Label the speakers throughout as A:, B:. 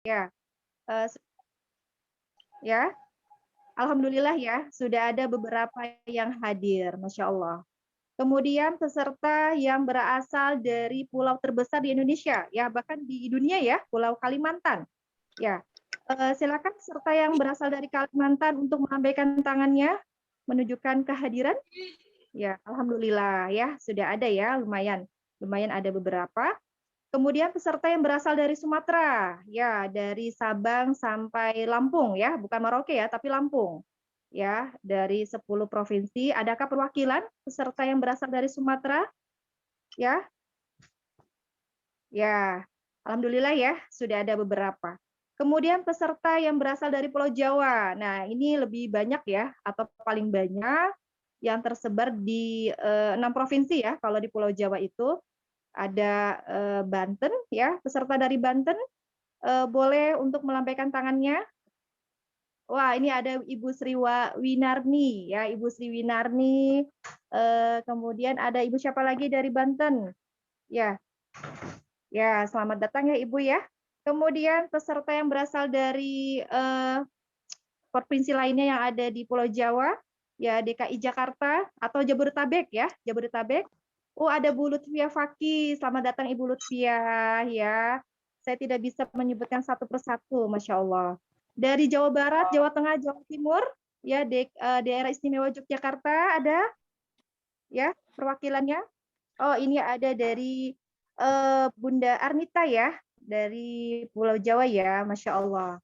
A: Ya, eee, ya, alhamdulillah ya, sudah ada beberapa yang hadir, Masya Allah. Kemudian peserta yang berasal dari pulau terbesar di Indonesia, ya bahkan di dunia ya, Pulau Kalimantan. Ya, silakan peserta yang berasal dari Kalimantan untuk melambaikan tangannya, menunjukkan kehadiran. Ya, alhamdulillah ya, sudah ada ya, lumayan. Lumayan ada beberapa. Kemudian peserta yang berasal dari Sumatera, ya dari Sabang sampai Lampung ya, bukan Merauke ya, tapi Lampung. Ya, dari 10 provinsi. Adakah perwakilan peserta yang berasal dari Sumatera? Ya, ya. Alhamdulillah ya, sudah ada beberapa. Kemudian peserta yang berasal dari Pulau Jawa. Nah, ini lebih banyak ya, atau paling banyak yang tersebar di 6 provinsi ya, kalau di Pulau Jawa itu ada Banten ya, peserta dari Banten boleh untuk melambaikan tangannya. Wah, ini ada Ibu Sri Winarni ya, Ibu Sri Winarni. Kemudian ada Ibu siapa lagi dari Banten? Ya, ya selamat datang ya Ibu ya. Kemudian peserta yang berasal dari provinsi lainnya yang ada di Pulau Jawa, ya DKI Jakarta atau Jabodetabek ya, Jabodetabek. Oh, ada Bu Lutfia Faki. Selamat datang Ibu Lutfia ya. Saya tidak bisa menyebutkan satu persatu, Masya Allah. Dari Jawa Barat, Jawa Tengah, Jawa Timur, ya daerah istimewa Yogyakarta ada ya perwakilannya. Oh, ini ada dari Bunda Arnita ya, dari Pulau Jawa ya, Masya Allah.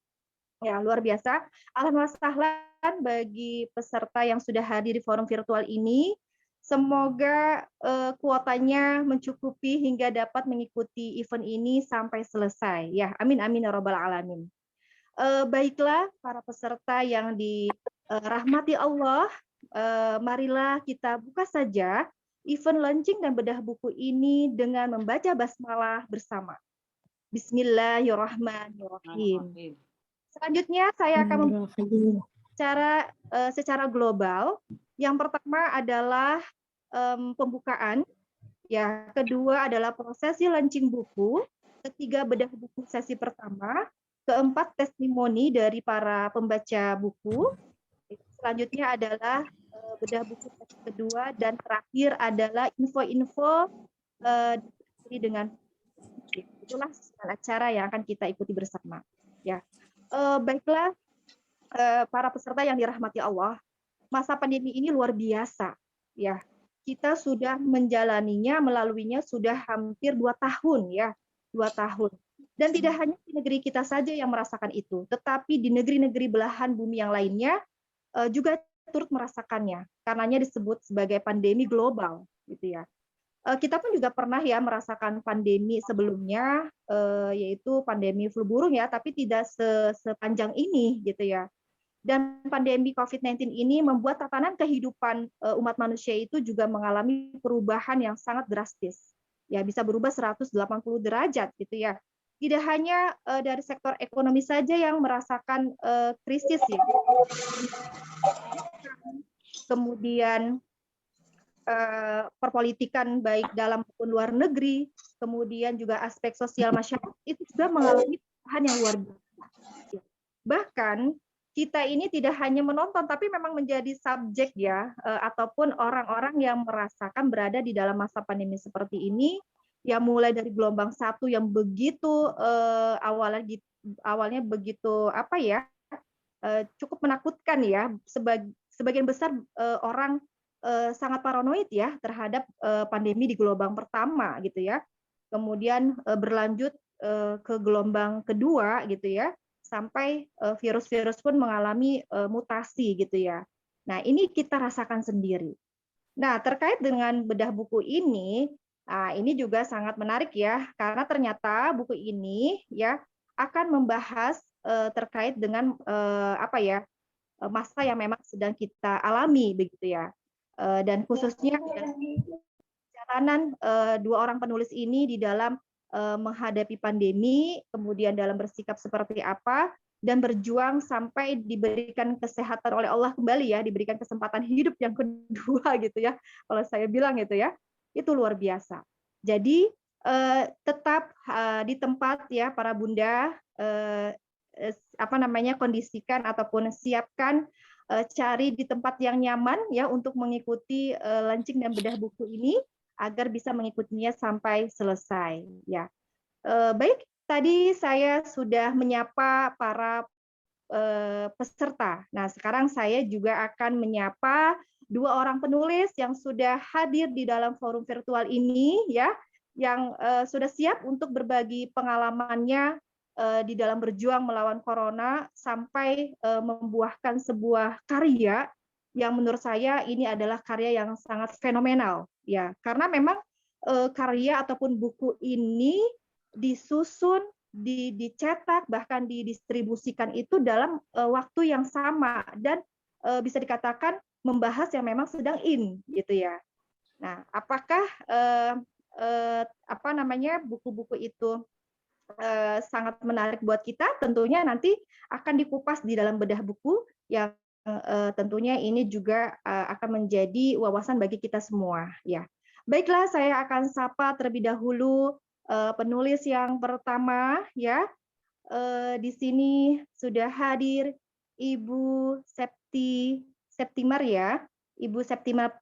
A: Ya, luar biasa. Alhamdulillah sahlan bagi peserta yang sudah hadir di forum virtual ini. Semoga kuotanya mencukupi hingga dapat mengikuti event ini sampai selesai. Ya, amin amin ya rabbal alamin. Baiklah para peserta yang dirahmati Allah, marilah kita buka saja event launching dan bedah buku ini dengan membaca basmalah bersama. Bismillahirrahmanirrahim. Selanjutnya saya akan secara global. Yang pertama adalah pembukaan, ya. Kedua adalah prosesi launching buku. Ketiga bedah buku sesi pertama. Keempat testimoni dari para pembaca buku. Selanjutnya adalah bedah buku sesi kedua dan terakhir adalah info-info dengan itulah acara yang akan kita ikuti bersama. Ya, baiklah. Para peserta yang dirahmati Allah, masa pandemi ini luar biasa, ya. Kita sudah menjalaninya, melaluinya sudah hampir 2 tahun, ya, 2 tahun. Dan tidak hanya di negeri kita saja yang merasakan itu, tetapi di negeri-negeri belahan bumi yang lainnya juga turut merasakannya. Karenanya disebut sebagai pandemi global, gitu ya. Kita pun juga pernah ya merasakan pandemi sebelumnya, yaitu pandemi flu burung ya, tapi tidak sepanjang ini, gitu ya. Dan pandemi COVID-19 ini membuat tatanan kehidupan umat manusia itu juga mengalami perubahan yang sangat drastis. Ya, bisa berubah 180 derajat gitu ya. Tidak hanya dari sektor ekonomi saja yang merasakan krisis ya. Kemudian perpolitikan baik dalam maupun luar negeri, kemudian juga aspek sosial masyarakat itu juga mengalami perubahan yang luar biasa. Bahkan kita ini tidak hanya menonton, tapi memang menjadi subjek ya, ataupun orang-orang yang merasakan berada di dalam masa pandemi seperti ini, yang mulai dari gelombang 1 yang begitu awalnya begitu apa ya, cukup menakutkan ya, sebagian besar orang sangat paranoid ya terhadap pandemi di gelombang pertama gitu ya. Kemudian berlanjut ke gelombang kedua gitu ya, sampai virus-virus pun mengalami mutasi gitu ya. Nah, ini kita rasakan sendiri. Nah, terkait dengan bedah buku ini, nah ini juga sangat menarik ya, karena ternyata buku ini ya akan membahas terkait dengan apa ya, masa yang memang sedang kita alami begitu ya. Dan khususnya perjalanan dua orang penulis ini di dalam menghadapi pandemi, kemudian dalam bersikap seperti apa, dan berjuang sampai diberikan kesehatan oleh Allah kembali ya, diberikan kesempatan hidup yang kedua gitu ya, kalau saya bilang gitu ya, itu luar biasa. Jadi tetap di tempat ya para bunda, kondisikan ataupun siapkan, cari di tempat yang nyaman ya untuk mengikuti launching dan bedah buku ini agar bisa mengikutinya sampai selesai ya. Baik, tadi saya sudah menyapa para peserta. Nah, sekarang saya juga akan menyapa dua orang penulis yang sudah hadir di dalam forum virtual ini ya, yang sudah siap untuk berbagi pengalamannya di dalam berjuang melawan corona sampai membuahkan sebuah karya yang menurut saya ini adalah karya yang sangat fenomenal ya, karena memang karya ataupun buku ini disusun, dicetak, bahkan didistribusikan itu dalam waktu yang sama dan bisa dikatakan membahas yang memang sedang in gitu ya. Nah, apakah buku-buku itu sangat menarik buat kita? Tentunya nanti akan dikupas di dalam bedah buku yang tentunya ini juga akan menjadi wawasan bagi kita semua ya. Baiklah, saya akan sapa terlebih dahulu penulis yang pertama ya. Di sini sudah hadir Ibu Septimar ya, Ibu Septimar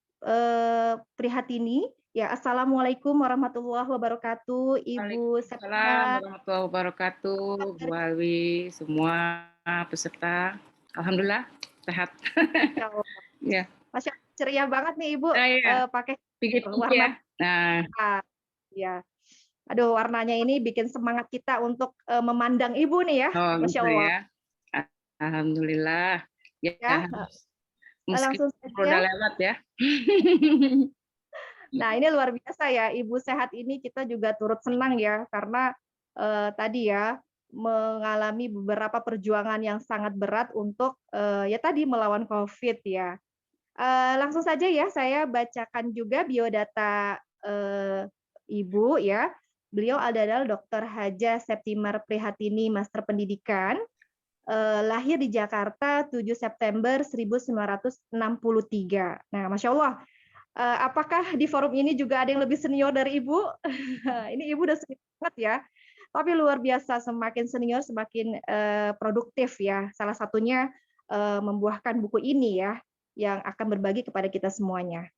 A: Prihatini. Ya, Assalamualaikum warahmatullahi wabarakatuh, Ibu
B: Waalaikumsalam
A: Septimar.
B: warahmatullahi wabarakatuh, Bu Alwi, semua peserta. Alhamdulillah sehat.
A: Ya Allah.
B: Ya.
A: Masya Allah, ceria banget nih Ibu,
B: Ya.
A: pakai
B: Tinggi-tinggi
A: warna.
B: ya. Nah.
A: Ya. Aduh, warnanya ini bikin semangat kita untuk memandang Ibu nih ya.
B: Oh,
A: Masya
B: gitu
A: Allah.
B: ya. Alhamdulillah. Ya.
A: Langsung
B: Meskipun
A: saja.
B: udah lewat ya.
A: Nah, ini luar biasa ya, Ibu sehat ini kita juga turut senang ya, karena tadi ya mengalami beberapa perjuangan yang sangat berat untuk ya tadi melawan COVID ya. Langsung saja ya, saya bacakan juga biodata Ibu ya. Beliau adalah Dr. Haja Septimar Prihatini, Master Pendidikan. Lahir di Jakarta 7 September 1963. Nah, Masya Allah. Apakah di forum ini juga ada yang lebih senior dari Ibu? Ini Ibu udah senior banget ya. Tapi luar biasa, semakin senior semakin produktif ya. Salah satunya membuahkan buku ini ya, yang akan berbagi kepada kita semuanya.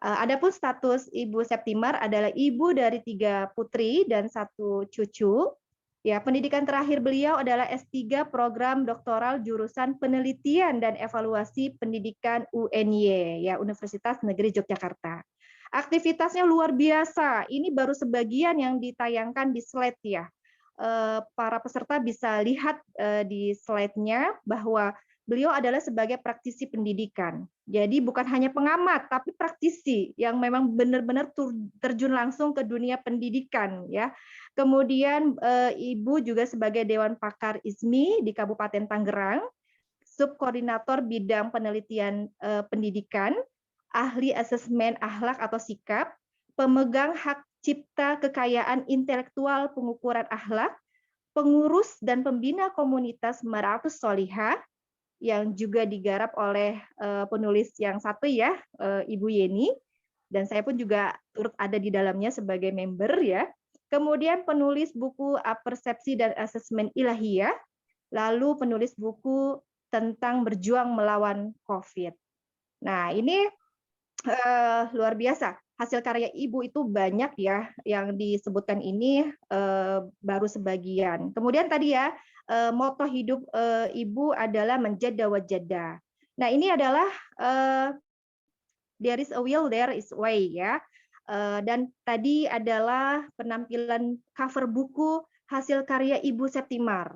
A: Adapun status Ibu Septimar adalah ibu dari 3 putri dan 1 cucu. Ya, pendidikan terakhir beliau adalah S3 program doktoral jurusan penelitian dan evaluasi pendidikan UNY, ya Universitas Negeri Yogyakarta. Aktivitasnya luar biasa. Ini baru sebagian yang ditayangkan di slide ya. Para peserta bisa lihat di slide-nya bahwa beliau adalah sebagai praktisi pendidikan. Jadi bukan hanya pengamat, tapi praktisi yang memang benar-benar terjun langsung ke dunia pendidikan ya. Kemudian Ibu juga sebagai Dewan Pakar ISMI di Kabupaten Tangerang, subkoordinator bidang penelitian pendidikan, ahli asesmen akhlak atau sikap, pemegang hak cipta kekayaan intelektual pengukuran akhlak, pengurus dan pembina komunitas Maratus Solihah, yang juga digarap oleh penulis yang satu ya, Ibu Yeni, dan saya pun juga turut ada di dalamnya sebagai member ya. Kemudian penulis buku Persepsi dan Asesmen Ilahiyah, lalu penulis buku tentang berjuang melawan COVID. Nah, ini luar biasa. Hasil karya Ibu itu banyak ya, yang disebutkan ini baru sebagian. Kemudian tadi ya, moto hidup Ibu adalah menjada wajada. Nah, ini adalah there is a will, there is way ya. Dan tadi adalah penampilan cover buku hasil karya Ibu Septimar.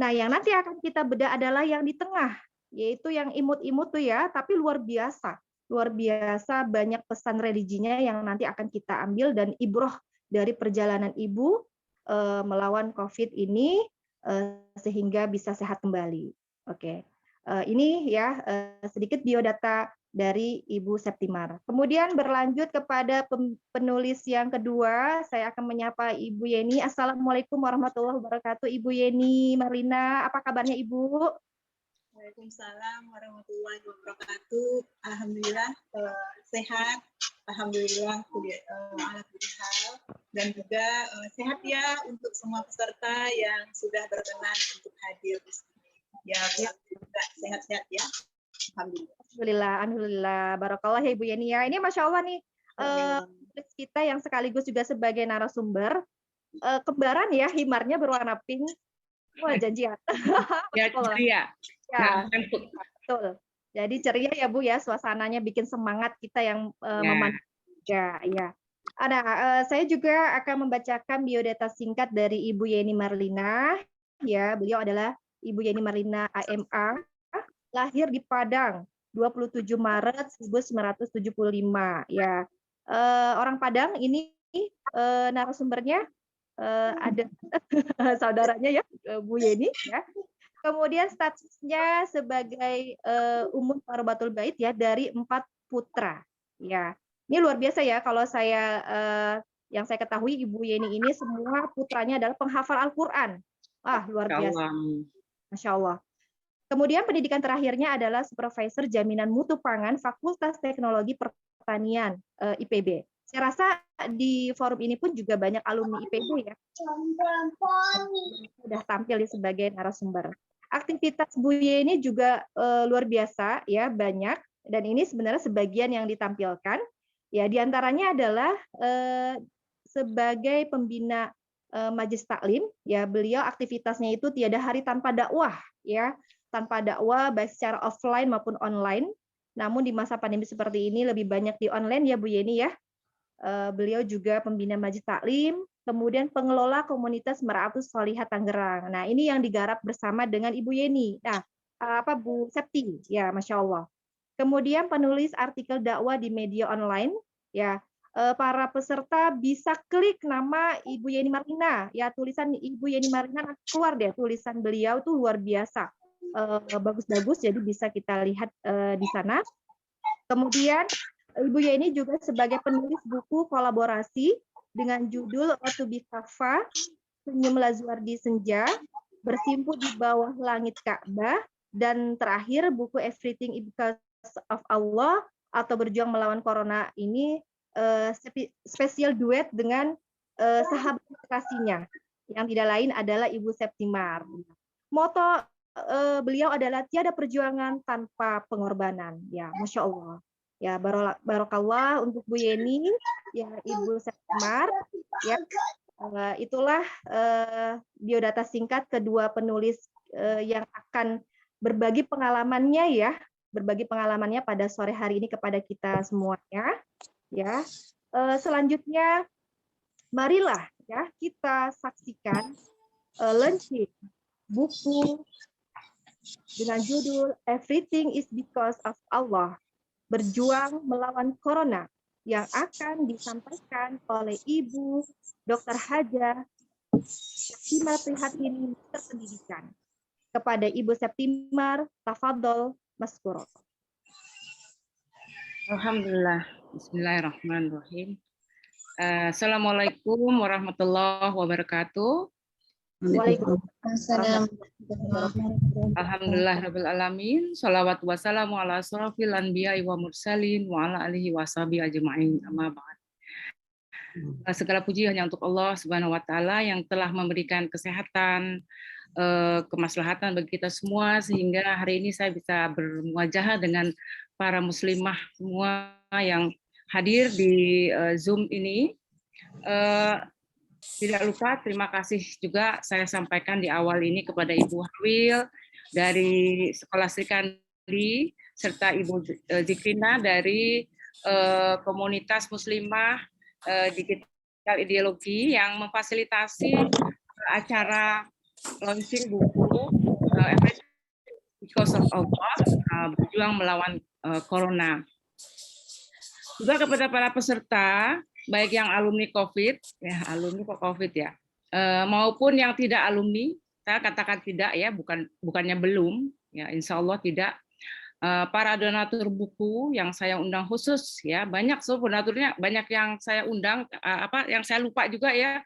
A: Nah, yang nanti akan kita bedah adalah yang di tengah, yaitu yang imut-imut tuh ya, tapi luar biasa. Luar biasa banyak pesan religinya yang nanti akan kita ambil dan ibroh dari perjalanan Ibu melawan COVID ini sehingga bisa sehat kembali. Oke, ini ya sedikit biodata dari Ibu Septimar. Kemudian berlanjut kepada penulis yang kedua, saya akan menyapa Ibu Yeni. Assalamualaikum warahmatullahi wabarakatuh, Ibu Yeni Marlina. Apa kabarnya Ibu?
C: Waalaikumsalam warahmatullahi wabarakatuh. Alhamdulillah sehat Alhamdulillah, ala kulli hal. Dan juga sehat ya untuk semua peserta yang sudah berkenan untuk hadir di sini. Ya, juga sehat-sehat ya. Alhamdulillah.
A: Alhamdulillah, alhamdulillah. Barakallah ya Ibu Yeni ya. Ini Masya Allah nih, kita yang sekaligus juga sebagai narasumber, kembaran ya, himarnya berwarna pink. Wah, janjian.
B: Ya, ceria.
A: Ya,
B: Nggak ngantuk.
A: betul. Jadi ceria ya Bu ya, suasananya bikin semangat kita yang memandang juga. Ya. Saya juga akan membacakan biodata singkat dari Ibu Yeni Marlina. Ya, beliau adalah Ibu Yeni Marlina AMA, lahir di Padang 27 Maret 1975. Ya, orang Padang ini narasumbernya ada saudaranya ya, Bu Yeni ya. Kemudian statusnya sebagai umum Batul Bait ya dari 4 putra. Ya, ini luar biasa ya kalau yang saya ketahui Ibu Yeni ini semua putranya adalah penghafal Al-Qur'an. Wah, luar biasa. Masya Allah. Kemudian pendidikan terakhirnya adalah supervisor jaminan mutu pangan Fakultas Teknologi Pertanian IPB. Saya rasa di forum ini pun juga banyak alumni IPB ya. Sudah tampil sebagai narasumber. Aktivitas Bu Yeni juga luar biasa ya, banyak, dan ini sebenarnya sebagian yang ditampilkan. Ya, diantaranya adalah sebagai pembina Majelis Taklim, ya beliau aktivitasnya itu tiada hari tanpa dakwah, ya tanpa dakwah baik secara offline maupun online. Namun di masa pandemi seperti ini lebih banyak di online ya Bu Yeni ya. Beliau juga pembina Majelis Taklim, kemudian pengelola komunitas Mer'atus Sholihah Tangerang. Nah, ini yang digarap bersama dengan Ibu Yeni. Nah, Bu Septi, ya Masya Allah. Kemudian penulis artikel dakwah di media online, ya. Para peserta bisa klik nama Ibu Yeni Marlina, ya tulisan Ibu Yeni Marlina keluar deh, tulisan beliau tuh luar biasa, bagus-bagus, jadi bisa kita lihat di sana. Kemudian Ibu Yeni juga sebagai penulis buku kolaborasi dengan judul Otubi Kafa, Senyum Lazuardi Senja, Bersimpu di Bawah Langit Ka'bah, dan terakhir buku Everything Because of Allah atau Berjuang Melawan Corona ini spesial duet dengan sahabat kasihnya yang tidak lain adalah Ibu Septimar. Moto beliau adalah tiada perjuangan tanpa pengorbanan. Ya, Masya Allah. Ya, barokallah untuk Bu Yeni, ya Ibu Septimar. Ya, itulah biodata singkat kedua penulis yang akan berbagi pengalamannya ya, pada sore hari ini kepada kita semuanya. Ya, selanjutnya marilah ya kita saksikan launching buku dengan judul Everything is Because of Allah, Berjuang Melawan Corona, yang akan disampaikan oleh Ibu Dr. Haja Septimar Prihatini, Minister Pendidikan. Kepada Ibu Septimar, tafadhol maskuro.
B: Alhamdulillah. Bismillahirrahmanirrahim. Assalamualaikum warahmatullahi wabarakatuh.
A: Waalaikumsalam.
B: Alhamdulillah rabbil alamin. Shalawat wassalamu ala asrofil anbiya'i wa mursalin wa ala alihi washabihi ajma'in. Amma ba'd. Segala puji hanya untuk Allah Subhanahu wa taala yang telah memberikan kesehatan, kemaslahatan bagi kita semua sehingga hari ini saya bisa bermuajahah dengan para muslimah semua yang hadir di Zoom ini. Tidak lupa terima kasih juga saya sampaikan di awal ini kepada Ibu Hawil dari Sekolah Sri Kandi serta Ibu Zikrina dari komunitas muslimah digital ideologi yang memfasilitasi acara launching buku Because of Allah, Berjuang Melawan Corona. Juga kepada para peserta, baik yang alumni COVID, ya alumni kok COVID ya, maupun yang tidak alumni, saya katakan tidak ya, bukannya belum, ya insya Allah tidak. Para donatur buku yang saya undang khusus ya, banyak donaturnya, banyak yang saya undang, yang saya lupa juga ya,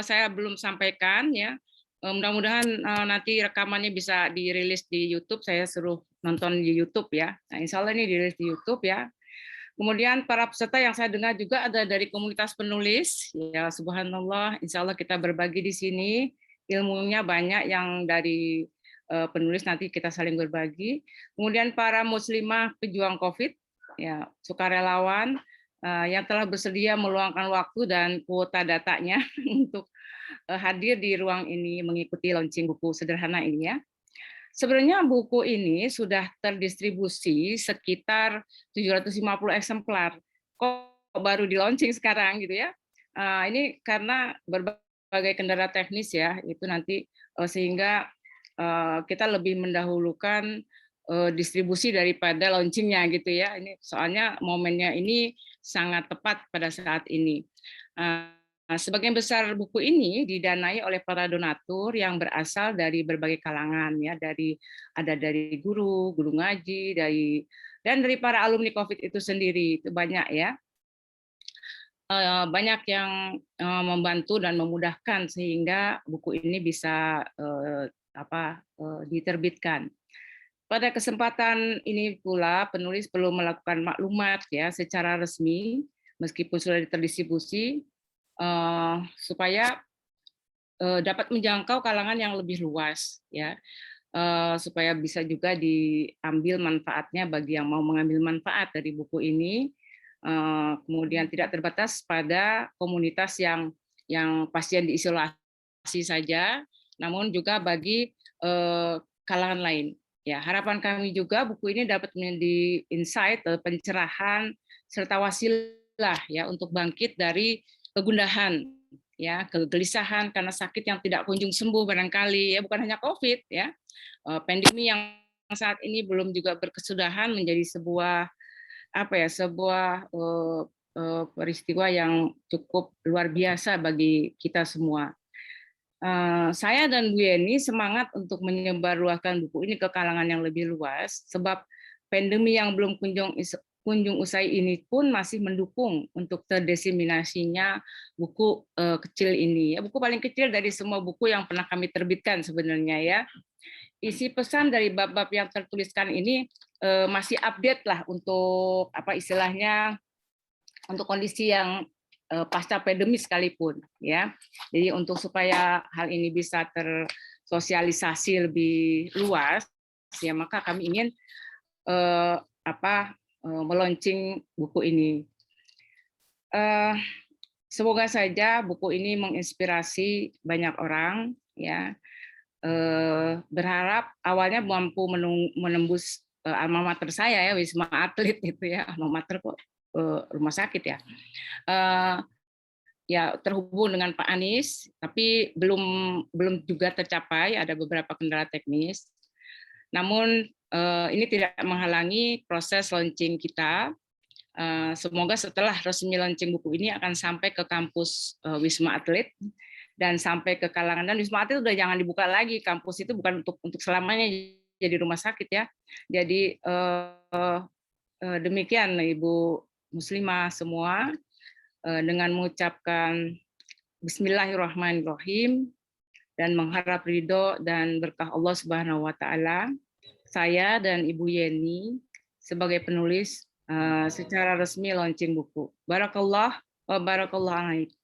B: saya belum sampaikan ya. Mudah-mudahan nanti rekamannya bisa dirilis di YouTube, saya suruh nonton di YouTube ya. Nah, insya Allah ini dirilis di YouTube ya. Kemudian para peserta yang saya dengar juga ada dari komunitas penulis, ya subhanallah, insya Allah kita berbagi di sini, ilmunya banyak yang dari penulis, nanti kita saling berbagi. Kemudian para muslimah pejuang COVID, ya sukarelawan yang telah bersedia meluangkan waktu dan kuota datanya untuk hadir di ruang ini mengikuti launching buku sederhana ini ya. Sebenarnya buku ini sudah terdistribusi sekitar 750 eksemplar. Kok baru di launching sekarang gitu ya? Ini karena berbagai kendala teknis ya, itu nanti sehingga kita lebih mendahulukan distribusi daripada launchingnya gitu ya. Ini soalnya momennya ini sangat tepat pada saat ini. Sebagian besar buku ini didanai oleh para donatur yang berasal dari berbagai kalangan ya, ada dari guru ngaji, dan dari para alumni COVID itu sendiri, itu banyak ya. Banyak yang membantu dan memudahkan sehingga buku ini bisa diterbitkan. Pada kesempatan ini pula penulis perlu melakukan maklumat ya secara resmi meskipun sudah terdistribusi supaya dapat menjangkau kalangan yang lebih luas ya, supaya bisa juga diambil manfaatnya bagi yang mau mengambil manfaat dari buku ini. Kemudian tidak terbatas pada komunitas yang pasien diisolasi saja, namun juga bagi kalangan lain. Ya, harapan kami juga buku ini dapat menjadi insight, pencerahan serta wasilah ya untuk bangkit dari kegundahan ya, kegelisahan karena sakit yang tidak kunjung sembuh barangkali ya, bukan hanya COVID ya. Pandemi yang saat ini belum juga berkesudahan menjadi sebuah peristiwa yang cukup luar biasa bagi kita semua. Saya dan Bu Yeni semangat untuk menyebarluaskan buku ini ke kalangan yang lebih luas, sebab pandemi yang belum kunjung usai ini pun masih mendukung untuk terdiseminasinya buku kecil ini. Buku paling kecil dari semua buku yang pernah kami terbitkan sebenarnya ya. Isi pesan dari bab-bab yang tertuliskan ini masih update lah untuk istilahnya untuk kondisi yang pasca pandemi sekalipun ya. Jadi untuk supaya hal ini bisa tersosialisasi lebih luas ya, maka kami ingin melaunching buku ini. Semoga saja buku ini menginspirasi banyak orang ya. Berharap awalnya mampu menembus alma mater saya ya, Wisma Atlet itu ya, alma mater kok rumah sakit ya. Ya terhubung dengan Pak Anies, tapi belum juga tercapai, ada beberapa kendala teknis. Namun ini tidak menghalangi proses launching kita. Semoga setelah resmi launching buku ini akan sampai ke kampus Wisma Atlet dan sampai ke kalangan, dan Wisma Atlet udah jangan dibuka lagi, kampus itu bukan untuk selamanya jadi rumah sakit ya. Jadi demikian Ibu Muslimah semua, dengan mengucapkan Bismillahirrahmanirrahim dan mengharap ridho dan berkah Allah Subhanahu wa taala, saya dan Ibu Yeni sebagai penulis secara resmi launching buku. Barakallah wa barakallahu alaikum.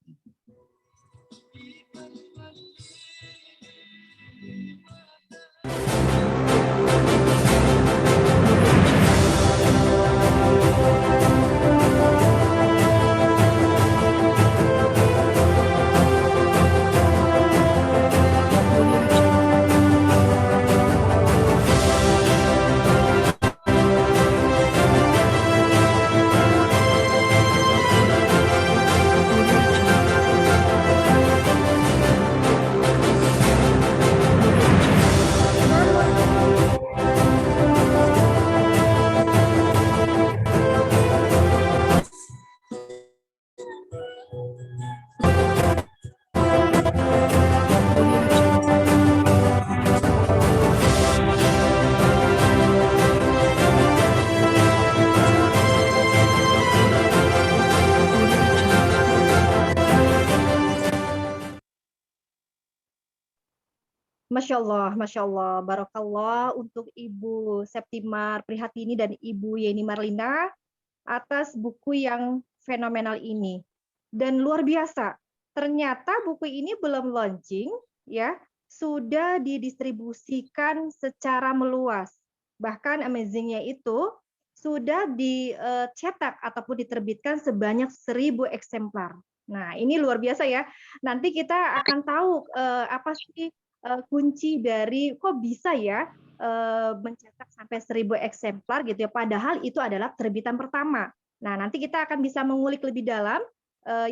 A: Masya Allah, Barakallah untuk Ibu Septimar Prihatini dan Ibu Yeni Marlina atas buku yang fenomenal ini. Dan luar biasa, ternyata buku ini belum launching, ya, sudah didistribusikan secara meluas. Bahkan amazingnya itu sudah dicetak ataupun diterbitkan sebanyak 1.000 eksemplar. Nah, ini luar biasa ya. Nanti kita akan tahu apa sih kunci dari kok bisa ya mencetak sampai 1.000 eksemplar gitu ya. Padahal itu adalah terbitan pertama. Nah, nanti kita akan bisa mengulik lebih dalam.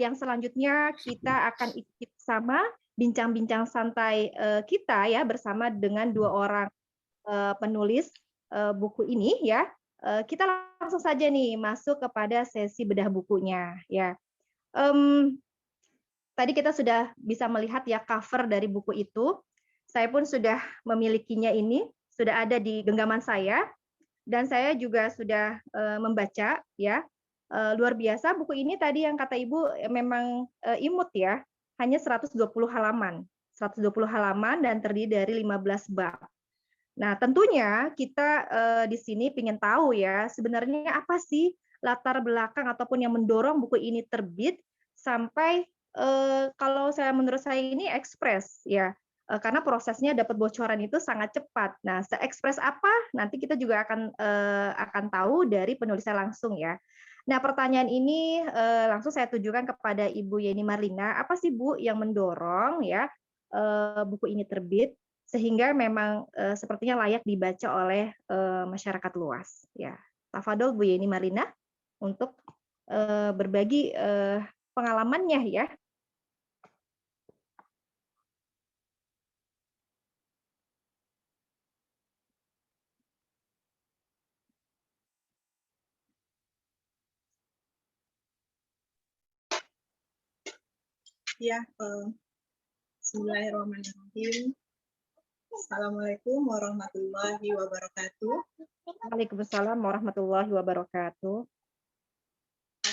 A: Yang selanjutnya kita akan ikut sama bincang-bincang santai kita ya bersama dengan 2 orang penulis buku ini ya. Kita langsung saja nih masuk kepada sesi bedah bukunya ya. Tadi kita sudah bisa melihat ya cover dari buku itu. Saya pun sudah memilikinya ini, sudah ada di genggaman saya dan saya juga sudah membaca ya. Luar biasa buku ini tadi yang kata Ibu memang imut ya, hanya 120 halaman. 120 halaman dan terdiri dari 15 bab. Nah, tentunya kita di sini ingin tahu ya, sebenarnya apa sih latar belakang ataupun yang mendorong buku ini terbit sampai kalau menurut saya ini ekspres ya, karena prosesnya dapat bocoran itu sangat cepat. Nah, se-ekspres apa nanti kita juga akan tahu dari penulisnya langsung ya. Nah, pertanyaan ini langsung saya tujukan kepada Ibu Yeni Marlina. Apa sih Bu yang mendorong ya buku ini terbit sehingga memang sepertinya layak dibaca oleh masyarakat luas? Ya, tafadhol Bu Yeni Marlina untuk berbagi pengalamannya ya.
C: Ya, bismillahirrahmanirrahim. Assalamualaikum warahmatullahi wabarakatuh.
A: Waalaikumsalam warahmatullahi wabarakatuh.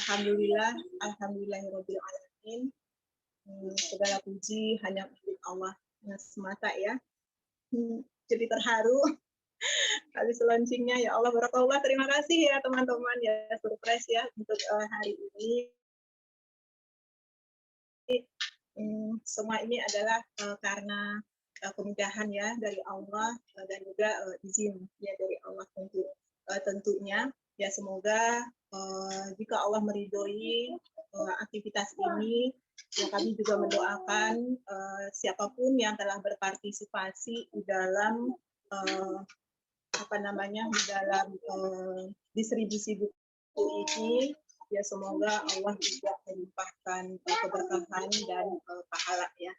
C: Alhamdulillahirabbil alamin. Segala puji hanya milik Allah semata ya. Jadi terharu habis launchingnya ya Allah barakallah. Terima kasih ya teman-teman ya, surprise ya untuk hari ini. Semua ini adalah karena kemudahan ya dari Allah dan juga izin ya dari Allah tentunya ya, semoga jika Allah meridhoi aktivitas ini ya, kami juga mendoakan siapapun yang telah berpartisipasi di dalam di dalam distribusi buku ini ya, semoga Allah juga melimpahkan keberkahan dan pahala ya.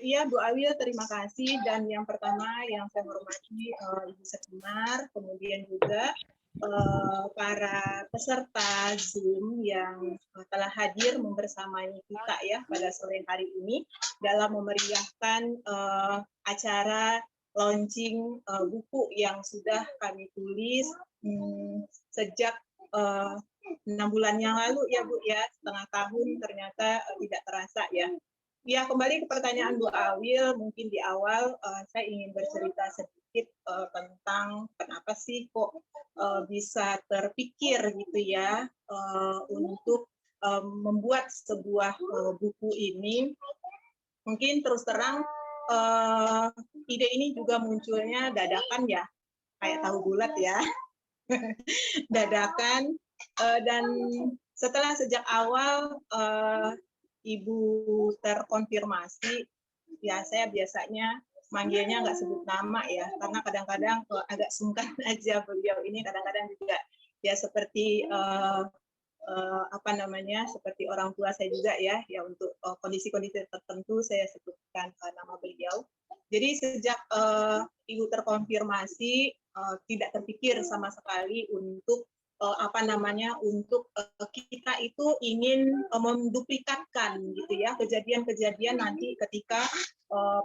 C: Iya Bu Awil, terima kasih. Dan yang pertama yang saya hormati Ibu Sekimar, kemudian juga para peserta Zoom yang telah hadir membersamai kita ya pada sore hari ini dalam memeriahkan acara launching buku yang sudah kami tulis sejak 6 bulan yang lalu ya Bu ya, setengah tahun ternyata tidak terasa ya. Ya, kembali ke pertanyaan Bu Awil, mungkin di awal saya ingin bercerita sedikit tentang kenapa sih kok bisa terpikir gitu ya untuk membuat sebuah buku ini. Mungkin terus terang ide ini juga munculnya dadakan ya, kayak tahu bulat ya. Dadakan dan setelah sejak awal Ibu terkonfirmasi ya, saya biasanya manggilnya nggak sebut nama ya, karena kadang-kadang agak sungkan aja. Beliau ini kadang-kadang juga ya seperti seperti orang tua saya juga ya untuk kondisi-kondisi tertentu saya sebutkan nama beliau. Jadi sejak Ibu terkonfirmasi tidak terpikir sama sekali untuk untuk kita itu ingin menduplikatkan gitu ya kejadian-kejadian nanti ketika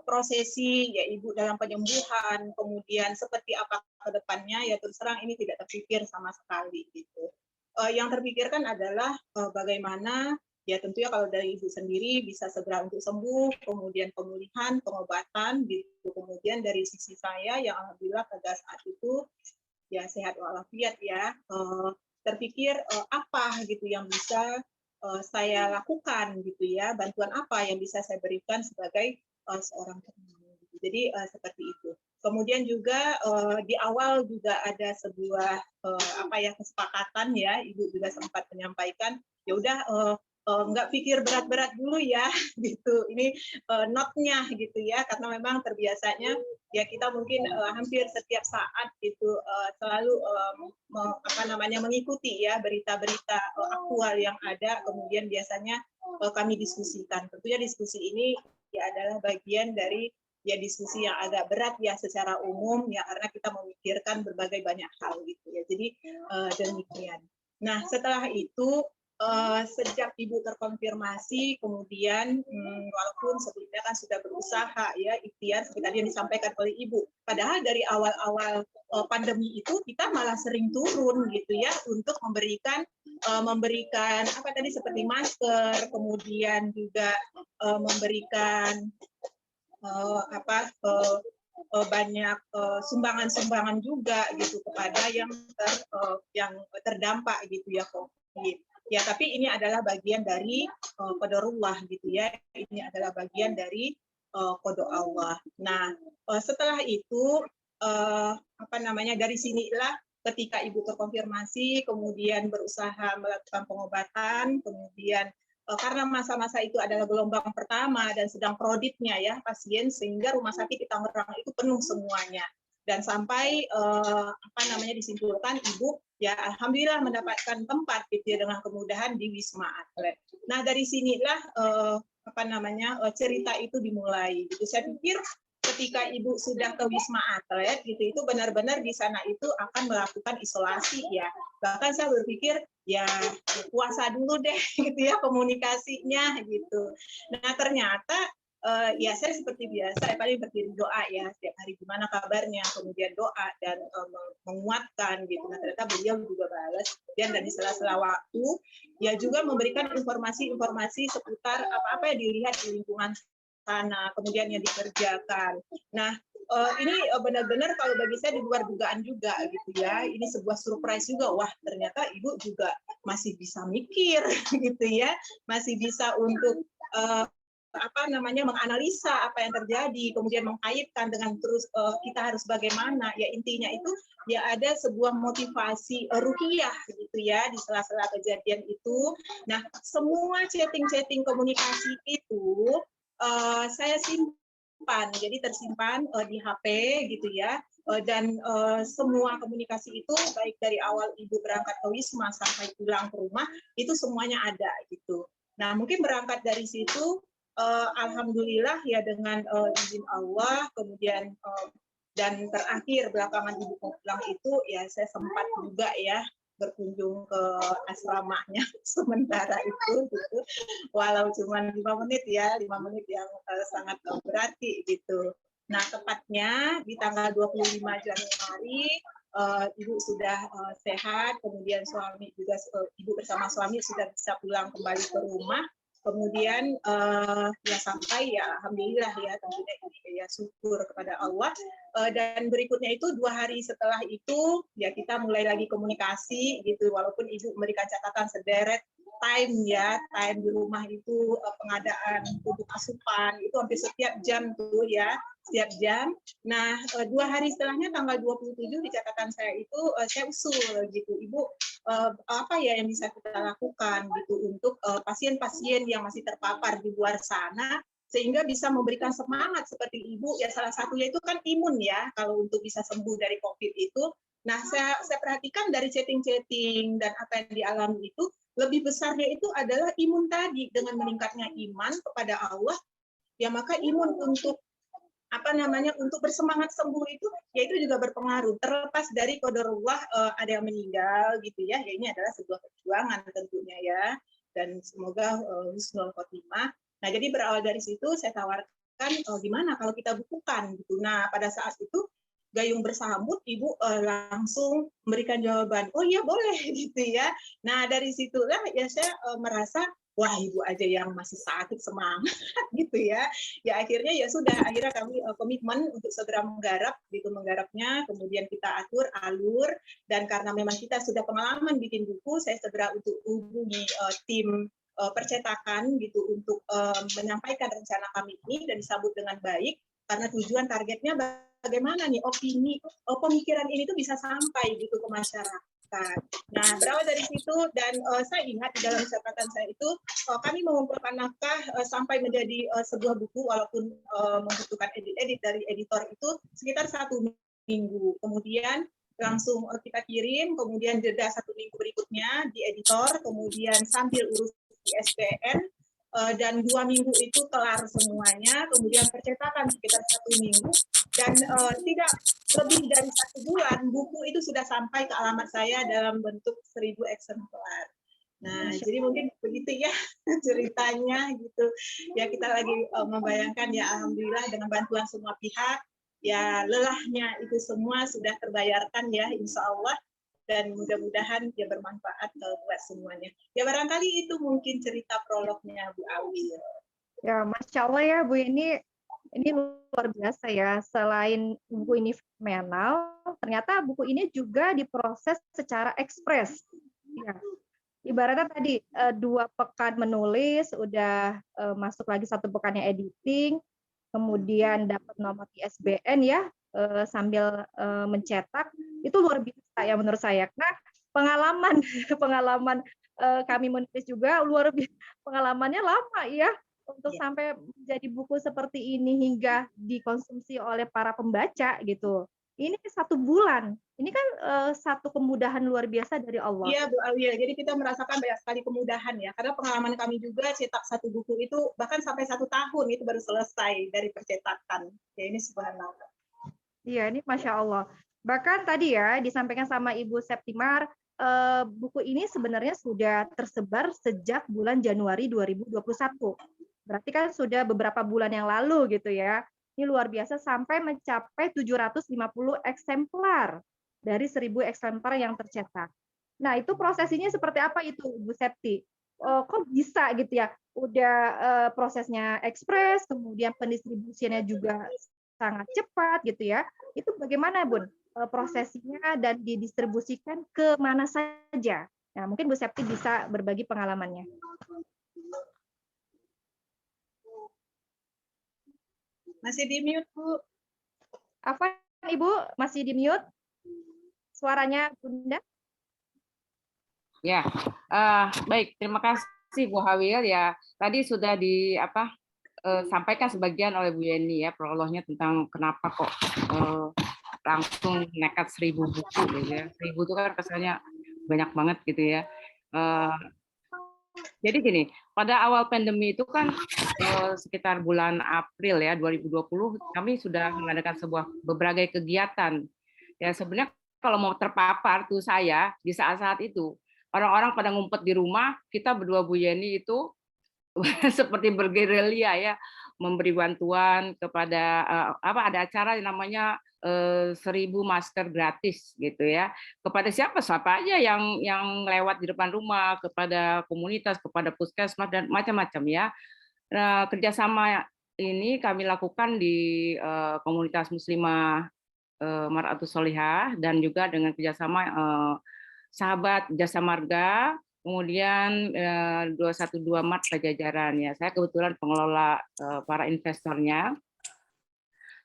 C: prosesi ya Ibu dalam penyembuhan, kemudian seperti apa ke depannya ya, terus terang ini tidak terpikir sama sekali gitu. Yang terpikirkan adalah bagaimana ya, tentunya kalau dari Ibu sendiri bisa segera untuk sembuh, kemudian pemulihan, pengobatan gitu. Kemudian dari sisi saya yang alhamdulillah pada saat itu ya sehat walafiat ya, terpikir apa gitu yang bisa saya lakukan gitu ya, bantuan apa yang bisa saya berikan sebagai seorang teman. Gitu. Jadi seperti itu. Kemudian juga di awal juga ada sebuah apa ya kesepakatan ya, Ibu juga sempat menyampaikan, ya udah nggak pikir berat-berat dulu ya gitu. Ini notnya gitu ya, karena memang terbiasanya ya kita mungkin hampir setiap saat gitu selalu apa namanya mengikuti ya berita-berita aktual yang ada, kemudian biasanya kami diskusikan. Tentunya diskusi ini ya adalah bagian dari ya diskusi yang agak berat ya secara umum ya, karena kita memikirkan berbagai banyak hal gitu ya. Jadi demikian. Nah setelah itu sejak Ibu terkonfirmasi, kemudian walaupun sebelumnya kan sudah berusaha ya ikhtiar seperti tadi yang disampaikan oleh Ibu. Padahal dari awal-awal pandemi itu kita malah sering turun gitu ya untuk memberikan apa tadi seperti masker, kemudian juga memberikan banyak sumbangan-sumbangan juga gitu kepada yang terdampak gitu ya COVID. Ya, tapi ini adalah bagian dari qadarullah gitu ya. Ini adalah bagian dari qada Allah. Nah, setelah itu apa namanya dari sinilah ketika Ibu terkonfirmasi, kemudian berusaha melakukan pengobatan, kemudian karena masa-masa itu adalah gelombang pertama dan sedang kroditnya ya pasien, sehingga rumah sakit di Tangerang itu penuh semuanya. Dan sampai apa namanya disimpulkan Ibu ya alhamdulillah mendapatkan tempat gitu ya dengan kemudahan di Wisma Atlet. Nah dari sinilah apa namanya cerita itu dimulai. Gitu. Saya pikir ketika Ibu sudah ke Wisma Atlet gitu itu benar-benar di sana itu akan melakukan isolasi ya. Bahkan saya berpikir ya puasa dulu deh gitu ya komunikasinya gitu. Nah ternyata ya saya seperti biasa paling berdiri doa ya setiap hari gimana kabarnya, kemudian doa dan menguatkan gitu. Nah ternyata beliau juga balas, kemudian dan di sela-sela waktu ya juga memberikan informasi-informasi seputar apa-apa yang dilihat di lingkungan sana, kemudian yang dikerjakan. Nah ini benar-benar kalau bagi saya di luar dugaan juga gitu ya. Ini sebuah surprise juga. Wah ternyata Ibu juga masih bisa mikir gitu ya, masih bisa untuk apa namanya menganalisa apa yang terjadi, kemudian mengkaitkan dengan terus kita harus bagaimana. Ya intinya itu ya ada sebuah motivasi ruhiyah gitu ya di sela-sela kejadian itu. Nah semua chatting-chatting komunikasi itu saya simpan, jadi tersimpan di HP gitu ya. Dan semua komunikasi itu baik dari awal Ibu berangkat ke Wisma sampai pulang ke rumah itu semuanya ada gitu. Nah mungkin berangkat dari situ alhamdulillah ya dengan izin Allah, kemudian dan terakhir belakangan Ibu pulang itu ya saya sempat juga ya berkunjung ke asramanya sementara itu gitu. Walau cuma 5 menit ya, 5 menit yang sangat berarti gitu. Nah, tepatnya di tanggal 25 Januari Ibu sudah sehat, kemudian suami juga Ibu bersama suami sudah bisa pulang kembali ke rumah. Kemudian ya sampai ya alhamdulillah ya tentunya ini ya syukur kepada Allah. Dan berikutnya itu 2 hari setelah itu ya kita mulai lagi komunikasi gitu, walaupun Ibu memberikan catatan sederet time ya, time di rumah itu pengadaan pupuk asupan itu hampir setiap jam tuh ya, setiap jam. Nah 2 hari setelahnya tanggal 27 di catatan saya itu saya usul gitu, Ibu apa ya yang bisa kita lakukan gitu untuk pasien-pasien yang masih terpapar di luar sana sehingga bisa memberikan semangat seperti Ibu ya, salah satunya itu kan imun ya kalau untuk bisa sembuh dari COVID itu. Nah saya perhatikan dari chatting-chatting dan apa yang dialami itu lebih besarnya itu adalah imun tadi, dengan meningkatnya iman kepada Allah ya maka imun untuk apa namanya untuk bersemangat sembuh itu ya itu juga berpengaruh, terlepas dari qadarullah ada yang meninggal gitu ya, ya ini adalah sebuah perjuangan tentunya ya, dan semoga husnul khotimah. Nah jadi berawal dari situ saya tawarkan gimana kalau kita bukukan gitu. Nah pada saat itu gayung bersambut Ibu langsung memberikan jawaban, oh iya boleh gitu ya. Nah dari situlah ya saya merasa wah ibu aja yang masih sakit semangat gitu ya. Ya akhirnya ya sudah, akhirnya kami komitmen untuk segera menggarap gitu, menggarapnya, kemudian kita atur alur, dan karena memang kita sudah pengalaman bikin buku, saya segera untuk hubungi tim percetakan gitu untuk menyampaikan rencana kami ini, dan disambut dengan baik karena tujuan targetnya bagaimana nih opini pemikiran ini tuh bisa sampai gitu ke masyarakat. Nah, berawal dari situ, dan saya ingat di dalam catatan saya itu kami mengumpulkan naskah sampai menjadi sebuah buku, walaupun membutuhkan edit-edit dari editor itu sekitar 1 minggu. Kemudian langsung kita kirim, kemudian jeda 1 minggu berikutnya di editor, kemudian sambil urus di SPN, dan 2 minggu itu kelar semuanya, kemudian percetakan sekitar 1 minggu, dan tidak lebih dari 1 bulan buku itu sudah sampai ke alamat saya dalam bentuk 1.000 eksemplar. Nah, jadi mungkin begitu ya ceritanya gitu. Ya kita lagi membayangkan ya, alhamdulillah dengan bantuan semua pihak, ya lelahnya itu semua sudah terbayarkan ya, insya Allah, dan mudah-mudahan dia bermanfaat buat semuanya. Ya barangkali itu mungkin cerita prolognya Bu Awi.
A: Ya, Masya Allah ya Bu, ini luar biasa ya. Selain buku ini fenomenal, ternyata buku ini juga diproses secara ekspres. Ya. Ibaratnya tadi 2 pekan menulis, udah masuk lagi 1 pekannya editing, kemudian dapat nomor ISBN ya, sambil mencetak, itu luar biasa ya menurut saya. Karena pengalaman pengalaman kami menulis juga pengalamannya lama ya, untuk sampai menjadi buku seperti ini hingga dikonsumsi oleh para pembaca gitu. Ini 1 bulan. Ini kan satu kemudahan luar biasa dari Allah.
C: Iya Bu Awi, jadi kita merasakan banyak sekali kemudahan ya. Karena pengalaman kami juga cetak 1 buku itu bahkan sampai 1 tahun itu baru selesai dari percetakan. Ya ini subhanallah.
A: Iya, ini Masya Allah. Bahkan tadi ya disampaikan sama Ibu Septimar, buku ini sebenarnya sudah tersebar sejak bulan Januari 2021. Berarti kan sudah beberapa bulan yang lalu gitu ya. Ini luar biasa sampai mencapai 750 eksemplar dari 1.000 eksemplar yang tercetak. Nah, itu prosesinya seperti apa itu, Ibu Septi? Kok bisa gitu ya? Udah prosesnya ekspres, kemudian pendistribusiannya juga sangat cepat gitu ya. Itu bagaimana, Bun? Prosesnya dan didistribusikan ke mana saja? Nah, mungkin Bu Septi bisa berbagi pengalamannya.
C: Masih di mute, Bu.
A: Apa, Ibu? Masih di mute? Suaranya, Bunda?
B: Ya, baik. Terima kasih Bu Hawil ya. Tadi sudah sampaikan sebagian oleh Bu Yeni ya, prolognya tentang kenapa kok langsung nekat 1.000 buku gitu ya. 1.000 itu kan kesannya banyak banget gitu ya. Jadi gini, pada awal pandemi itu kan sekitar bulan April ya 2020 kami sudah mengadakan berbagai kegiatan. Ya sebenarnya kalau mau terpapar tuh saya di saat-saat itu orang-orang pada ngumpet di rumah, kita berdua Bu Yeni itu seperti bergerilya ya, memberi bantuan kepada ada acara yang namanya 1.000 masker gratis gitu ya, kepada siapa aja yang lewat di depan rumah, kepada komunitas, kepada puskesmas dan macam-macam ya. Nah, kerjasama ini kami lakukan di komunitas muslimah Mar'atus Sholihah dan juga dengan kerjasama sahabat Jasa Marga, kemudian 212 Mart Pajajaran ya. Saya kebetulan pengelola para investornya.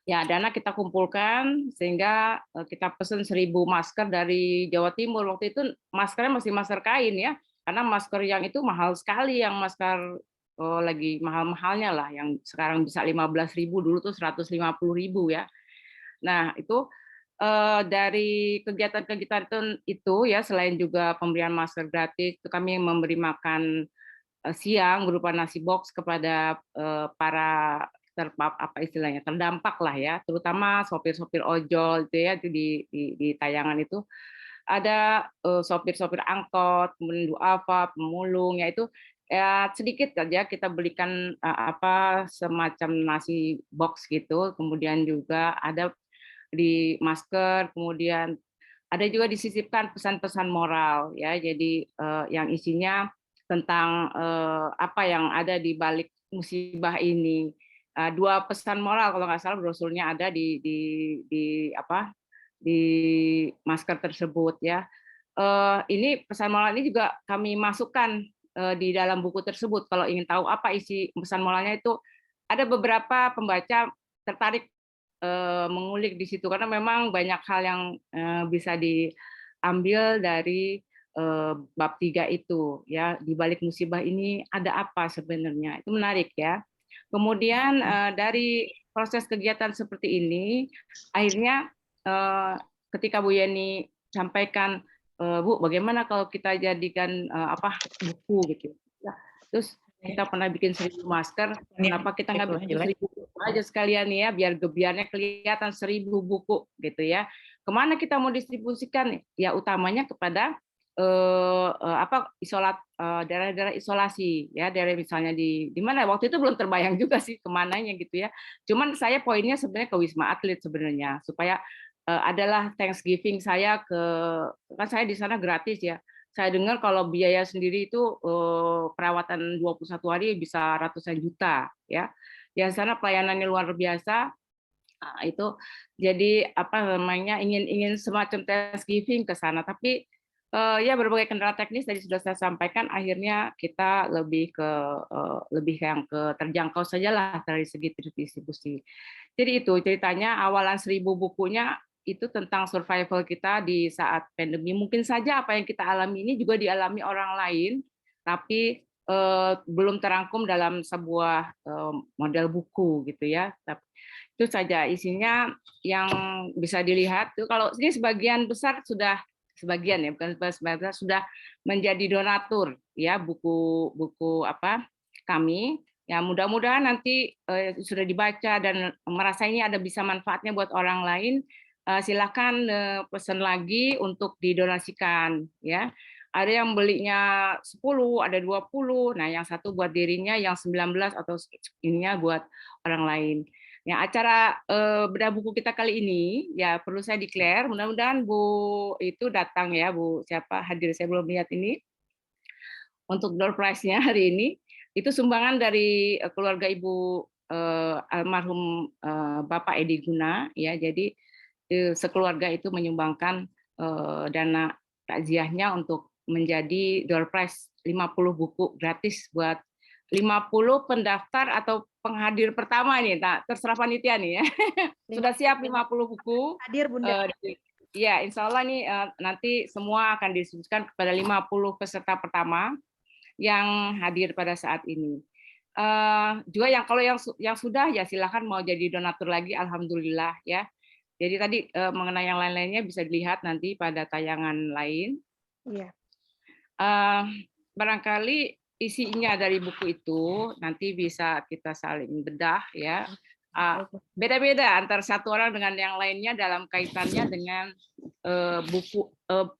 B: Ya, dana kita kumpulkan sehingga kita pesen 1.000 masker dari Jawa Timur. Waktu itu maskernya masih masker kain ya, karena masker yang itu mahal sekali, yang masker lagi mahal-mahalnya lah, yang sekarang bisa 15.000, dulu tuh 150.000 ya. Nah, itu dari kegiatan-kegiatan itu ya, selain juga pemberian masker gratis, itu kami memberi makan siang berupa nasi box kepada para terdampak lah ya, terutama sopir-sopir ojol itu ya, di tayangan itu ada sopir-sopir angkot, kemudian duafa, pemulung, ya itu ya sedikit saja kita belikan semacam nasi box gitu, kemudian juga ada di masker, kemudian ada juga disisipkan pesan-pesan moral ya, jadi yang isinya tentang apa yang ada di balik musibah ini. Dua pesan moral kalau nggak salah brosurnya ada di apa di masker tersebut ya. Ini pesan moral ini juga kami masukkan di dalam buku tersebut. Kalau ingin tahu apa isi pesan moralnya itu, ada beberapa pembaca tertarik mengulik di situ karena memang banyak hal yang bisa diambil dari bab 3 itu ya. Di balik musibah ini ada apa sebenarnya, itu menarik ya. Kemudian dari proses kegiatan seperti ini akhirnya ketika Bu Yeni sampaikan, Bu bagaimana kalau kita jadikan apa buku gitu ya, terus kita pernah bikin 1.000 masker, kenapa kita nggak bikin 1.000 buku aja sekalian ya, biar gebiarnya kelihatan 1.000 buku gitu ya. Kemana kita mau distribusikan? Ya utamanya kepada apa daerah-daerah isolasi ya, daerah misalnya di mana waktu itu belum terbayang juga sih kemananya gitu ya. Cuman saya poinnya sebenarnya ke Wisma Atlet sebenarnya supaya adalah Thanksgiving saya kan saya di sana gratis ya. Saya dengar kalau biaya sendiri itu perawatan 21 hari bisa ratusan juta ya. Di sana pelayanannya luar biasa. Nah, itu jadi apa namanya ingin semacam Thanksgiving ke sana, tapi ya berbagai kendala teknis tadi sudah saya sampaikan, akhirnya kita lebih yang ke terjangkau sajalah dari segi distribusi. Jadi itu ceritanya awalan 1.000 bukunya itu tentang survival kita di saat pandemi. Mungkin saja apa yang kita alami ini juga dialami orang lain, tapi belum terangkum dalam sebuah model buku gitu ya. Itu saja isinya yang bisa dilihat. Kalau ini sebagian besar sudah sebagian ya, bukan sebagian besar sudah menjadi donatur ya buku apa kami. Ya mudah-mudahan nanti sudah dibaca dan merasa ini ada bisa manfaatnya buat orang lain. Silakan pesan lagi untuk didonasikan ya. Ada yang belinya 10, ada 20. Nah, yang satu buat dirinya, yang 19 atau ininya buat orang lain. Ya, acara bedah buku kita kali ini ya perlu saya declare, mudah-mudahan Bu itu datang ya, Bu siapa hadir, saya belum lihat ini. Untuk door prize-nya hari ini itu sumbangan dari keluarga Ibu almarhum Bapak Edi Guna ya. Jadi sekeluarga itu menyumbangkan dana takziahnya untuk menjadi door prize 50 buku gratis buat 50 pendaftar atau penghadir pertama nih. Nah, terserah panitia nih ya. Sudah siap 50 buku.
A: Hadir Bunda.
B: Ya, insya Allah nih nanti semua akan didistribusikan kepada 50 peserta pertama yang hadir pada saat ini. Juga yang kalau yang sudah ya silakan mau jadi donatur lagi, alhamdulillah ya. Jadi tadi mengenai yang lain-lainnya bisa dilihat nanti pada tayangan lain.
A: Iya.
B: Barangkali isinya dari buku itu nanti bisa kita saling bedah ya. Beda-beda antara satu orang dengan yang lainnya dalam kaitannya dengan buku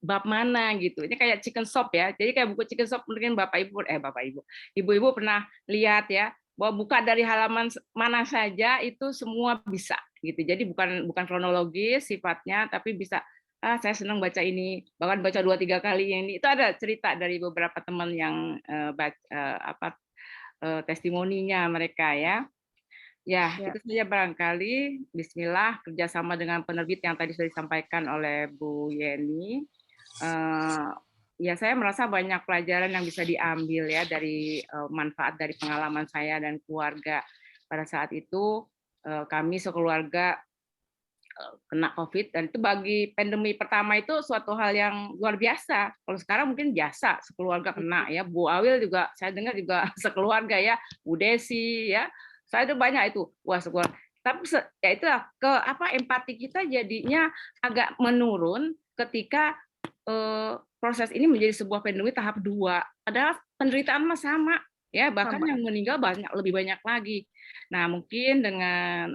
B: bab mana gitu. Ini kayak chicken shop ya. Jadi kayak buku chicken shop mungkin ibu-ibu pernah lihat ya, bahwa buka dari halaman mana saja itu semua bisa gitu. Jadi bukan kronologis sifatnya, tapi bisa saya senang baca ini, bahkan baca 2-3 kali ini. Itu ada cerita dari beberapa teman yang testimoninya mereka ya. Ya, itu saja barangkali. Bismillah, kerjasama dengan penerbit yang tadi sudah disampaikan oleh Bu Yeni. Ya, saya merasa banyak pelajaran yang bisa diambil ya dari manfaat dari pengalaman saya dan keluarga. Pada saat itu kami sekeluarga kena COVID, dan itu bagi pandemi pertama itu suatu hal yang luar biasa. Kalau sekarang mungkin biasa sekeluarga kena ya. Bu Awil juga saya dengar juga sekeluarga ya, Bu Desi ya. Saya itu banyak itu, wah sekeluarga. Tapi ya itulah empati kita jadinya agak menurun ketika proses ini menjadi sebuah pandemi tahap 2. Padahal penderitaan mah sama ya, bahkan yang meninggal lebih banyak lagi. Nah, mungkin dengan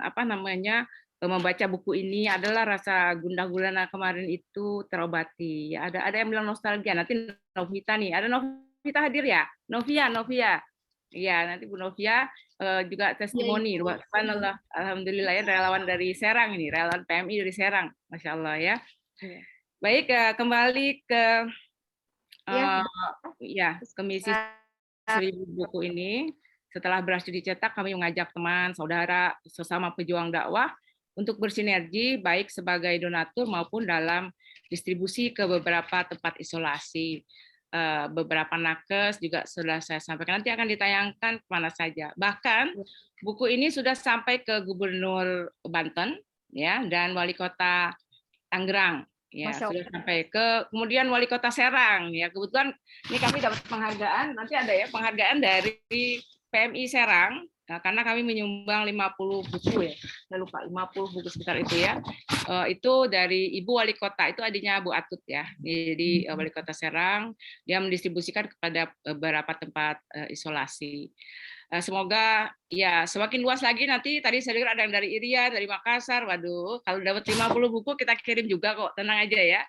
B: membaca buku ini adalah rasa gundah gulana kemarin itu terobati. Ya, ada yang bilang nostalgia. Nanti Novita nih, ada Novita hadir ya? Novia. Iya, nanti Bu Novia juga testimoni. Subhanallah, alhamdulillah ya, relawan dari Serang ini, relawan PMI dari Serang, masya Allah ya. Baik, kembali ke Komisi 1000 buku ini. Setelah berhasil dicetak, kami mengajak teman, saudara, sesama pejuang dakwah untuk bersinergi baik sebagai donatur maupun dalam distribusi ke beberapa tempat isolasi. Beberapa nakes juga sudah saya sampaikan, nanti akan ditayangkan kemana saja. Bahkan buku ini sudah sampai ke Gubernur Banten ya dan Wali Kota Tangerang ya, sudah sampai ke kemudian Wali Kota Serang ya. Kebetulan ini kami dapat penghargaan, nanti ada ya penghargaan dari PMI Serang karena kami menyumbang 50 buku ya. Saya lupa 50 buku sekitar itu ya. Itu dari Ibu Wali Kota, itu adiknya Bu Atut ya. Jadi Wali Kota Serang dia mendistribusikan kepada beberapa tempat isolasi. Semoga ya semakin luas lagi nanti. Tadi saya dengar ada yang dari Irian, dari Makassar. Waduh, kalau dapat 50 buku kita kirim juga kok, tenang aja ya.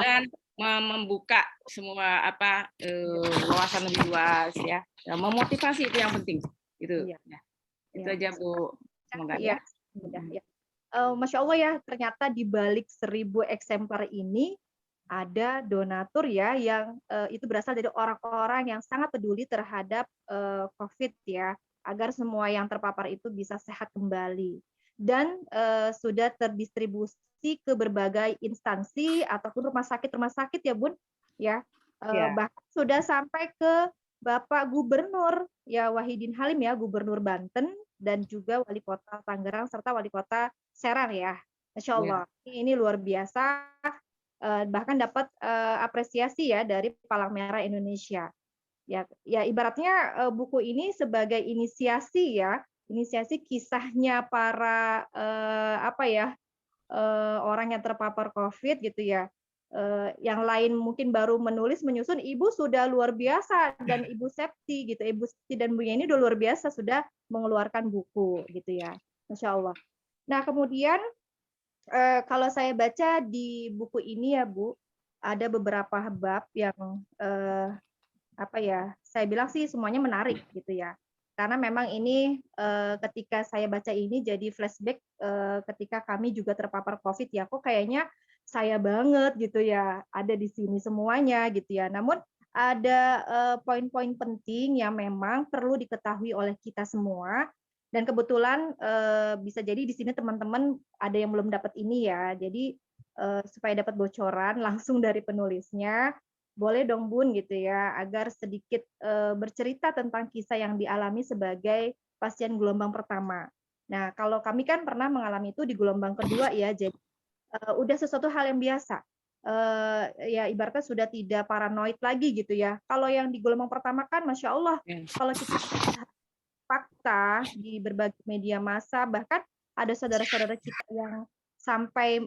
B: Dan membuka semua wawasan lebih luas ya. Memotivasi itu yang penting. Itu.
A: Iya.
B: Ya. Itu aja Bu. Semoga
A: ya. Masya Allah ya, ternyata di balik 1000 eksemplar ini ada donatur ya yang itu berasal dari orang-orang yang sangat peduli terhadap COVID ya, agar semua yang terpapar itu bisa sehat kembali. Dan sudah terdistribusi ke berbagai instansi ataupun rumah sakit ya Bun ya. Bahkan sudah sampai ke Bapak Gubernur ya Wahidin Halim ya, Gubernur Banten dan juga Wali Kota Tangerang serta Wali Kota Serang ya. Masya Allah, ini luar biasa. Bahkan dapat apresiasi ya dari Palang Merah Indonesia. Ya ibaratnya buku ini sebagai inisiasi ya, inisiasi kisahnya para orang yang terpapar COVID gitu ya. Yang lain mungkin baru menyusun, Ibu sudah luar biasa, dan Ibu Septi gitu, Ibu Septi dan Bu Yeni udah luar biasa sudah mengeluarkan buku gitu ya, Masya Allah. Nah kemudian kalau saya baca di buku ini ya Bu, ada beberapa bab yang saya bilang sih semuanya menarik gitu ya. Karena memang ini ketika saya baca ini jadi flashback ketika kami juga terpapar COVID ya, kok kayaknya saya banget gitu ya, ada di sini semuanya gitu ya. Namun ada poin-poin penting yang memang perlu diketahui oleh kita semua. Dan kebetulan bisa jadi di sini teman-teman ada yang belum dapat ini ya. Jadi supaya dapat bocoran langsung dari penulisnya, boleh dong Bun gitu ya, agar sedikit bercerita tentang kisah yang dialami sebagai pasien gelombang pertama. Nah, kalau kami kan pernah mengalami itu di gelombang kedua ya, jadi udah sesuatu hal yang biasa. Ya ibaratnya sudah tidak paranoid lagi gitu ya. Kalau yang di gelombang pertama kan Masya Allah, kalau kita fakta di berbagai media massa, bahkan ada saudara-saudara kita yang sampai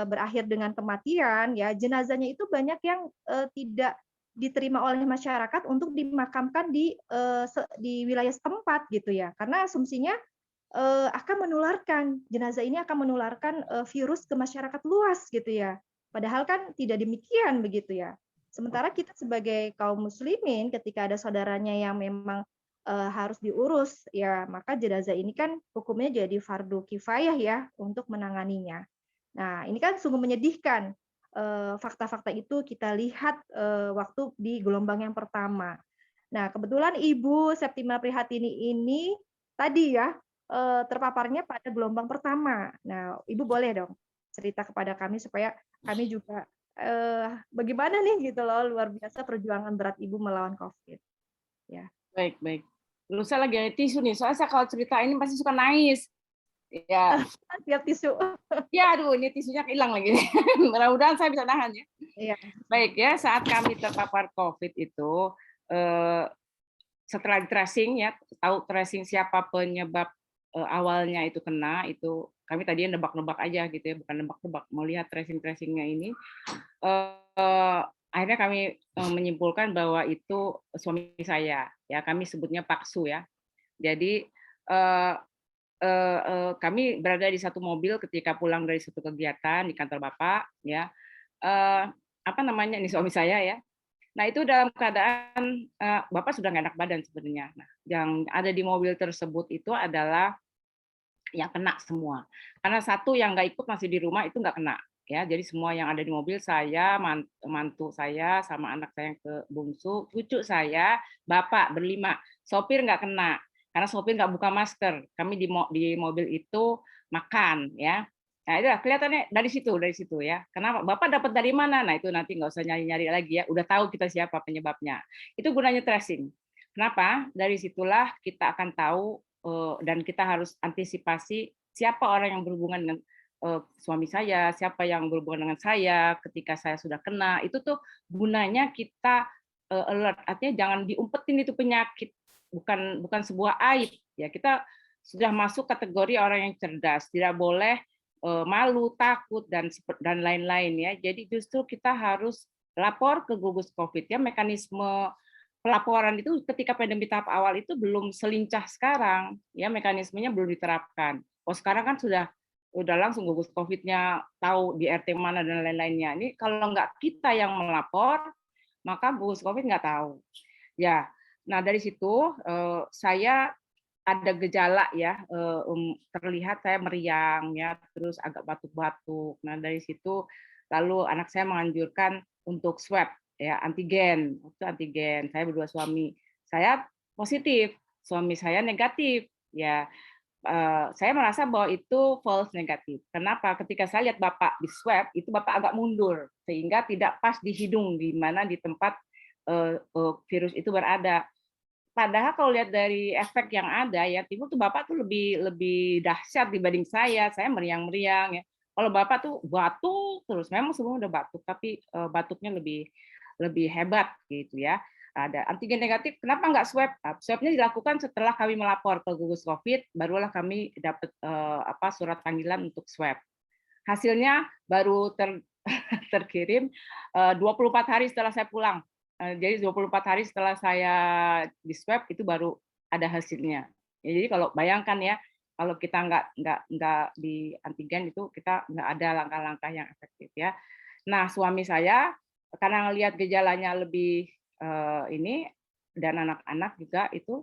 A: berakhir dengan kematian, ya jenazahnya itu banyak yang tidak diterima oleh masyarakat untuk dimakamkan di wilayah setempat gitu ya, karena asumsinya akan menularkan, jenazah ini akan menularkan virus ke masyarakat luas gitu ya, padahal kan tidak demikian begitu ya. Sementara kita sebagai kaum muslimin ketika ada saudaranya yang memang harus diurus ya, maka jenazah ini kan hukumnya jadi fardu kifayah ya untuk menanganinya. Nah ini kan sungguh menyedihkan, fakta-fakta itu kita lihat waktu di gelombang yang pertama. Nah kebetulan Ibu Septima Prihatini ini tadi ya terpaparnya pada gelombang pertama. Nah Ibu boleh dong cerita kepada kami supaya kami juga bagaimana nih gitu loh, luar biasa perjuangan berat Ibu melawan COVID. Ya.
B: Baik. Lu saya lagi ada tisu nih, soalnya saya kalau cerita ini pasti suka nangis. Ya.
A: Siap tisu.
B: Ya, aduh, ini tisunya hilang lagi. Mudah-mudahan saya bisa nahan ya.
A: Iya.
B: Baik ya, saat kami terpapar COVID itu, setelah tracing ya, tahu tracing siapa penyebab awalnya itu kena, itu kami tadinya nebak-nebak aja gitu ya, bukan nebak-nebak, mau lihat tracing-tracingnya ini. Akhirnya kami menyimpulkan bahwa itu suami saya, ya kami sebutnya Pak Su ya. Jadi kami berada di satu mobil ketika pulang dari suatu kegiatan di kantor Bapak, ya. Ini suami saya ya. Nah itu dalam keadaan Bapak sudah nggak enak badan sebenarnya. Nah, yang ada di mobil tersebut itu adalah yang kena semua. Karena satu yang nggak ikut masih di rumah itu nggak kena. ya. Jadi semua yang ada di mobil, saya, mantu saya, sama anak saya yang bungsu, cucu saya, bapak berlima. Sopir nggak kena karena sopir nggak buka masker. Kami di mobil itu makan, ya. Nah, itu kelihatannya dari situ ya. Kenapa? Bapak dapat dari mana? Nah, itu nanti nggak usah nyari-nyari lagi ya. Udah tahu kita siapa penyebabnya. Itu gunanya tracing. Kenapa? Dari situlah kita akan tahu dan kita harus antisipasi siapa orang yang berhubungan dengan suami saya, siapa yang berhubungan dengan saya ketika saya sudah kena. Itu tuh gunanya kita alert. Artinya jangan diumpetin itu penyakit. Bukan sebuah aib. Ya, kita sudah masuk kategori orang yang cerdas. Tidak boleh malu, takut dan lain-lain ya. Jadi justru kita harus lapor ke gugus COVID ya. Mekanisme pelaporan itu ketika pandemi tahap awal itu belum selincah sekarang ya, mekanismenya belum diterapkan. Oh, sekarang kan sudah langsung gugus COVID-nya tahu di RT mana dan lain-lainnya. Ini kalau nggak kita yang melapor, maka gugus COVID nggak tahu. Ya, nah dari situ saya ada gejala ya, terlihat saya meriang ya, terus agak batuk-batuk. Nah dari situ lalu anak saya menganjurkan untuk swab ya, antigen. Itu antigen. Saya berdua suami. Saya positif, suami saya negatif. Ya, saya merasa bahwa itu false negatif. Kenapa? Ketika saya lihat Bapak di swab, itu Bapak agak mundur sehingga tidak pas di hidung di mana di tempat virus itu berada. Padahal kalau lihat dari efek yang ada ya, Timbul tuh Bapak tuh lebih dahsyat dibanding saya. Saya meriang-meriang ya. Kalau Bapak tuh batuk terus, memang semua udah batuk, tapi batuknya lebih hebat gitu ya. Ada antigen negatif, kenapa nggak swab? Swabnya dilakukan setelah kami melapor ke gugus COVID, barulah kami dapat surat panggilan untuk swab. Hasilnya baru terkirim 24 hari setelah saya pulang. Jadi 24 hari setelah saya di swab itu baru ada hasilnya. Ya, jadi kalau bayangkan ya, kalau kita nggak di antigen itu kita nggak ada langkah-langkah yang efektif ya. Nah suami saya karena ngelihat gejalanya lebih ini dan anak-anak juga itu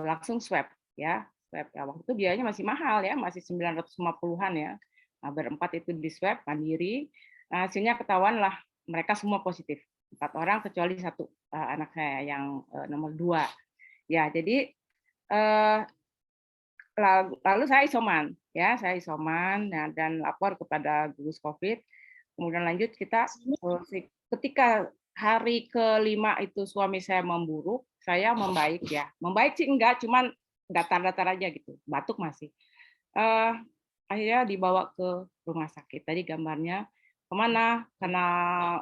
B: langsung swab ya. Swab ya. Waktu itu biayanya masih mahal ya, masih 950-an ya. Nah, berempat itu di swab mandiri. Nah, hasilnya ketahuan lah mereka semua positif. 4 orang kecuali satu anak saya yang nomor 2. Ya, jadi lalu saya isoman ya, nah, dan lapor kepada gugus COVID. Kemudian lanjut kita ketika hari ke-5 itu suami saya memburuk, saya membaik ya. Membaik sih enggak, cuman datar-datar aja gitu, batuk masih. Akhirnya dibawa ke rumah sakit. Tadi gambarnya kemana? Karena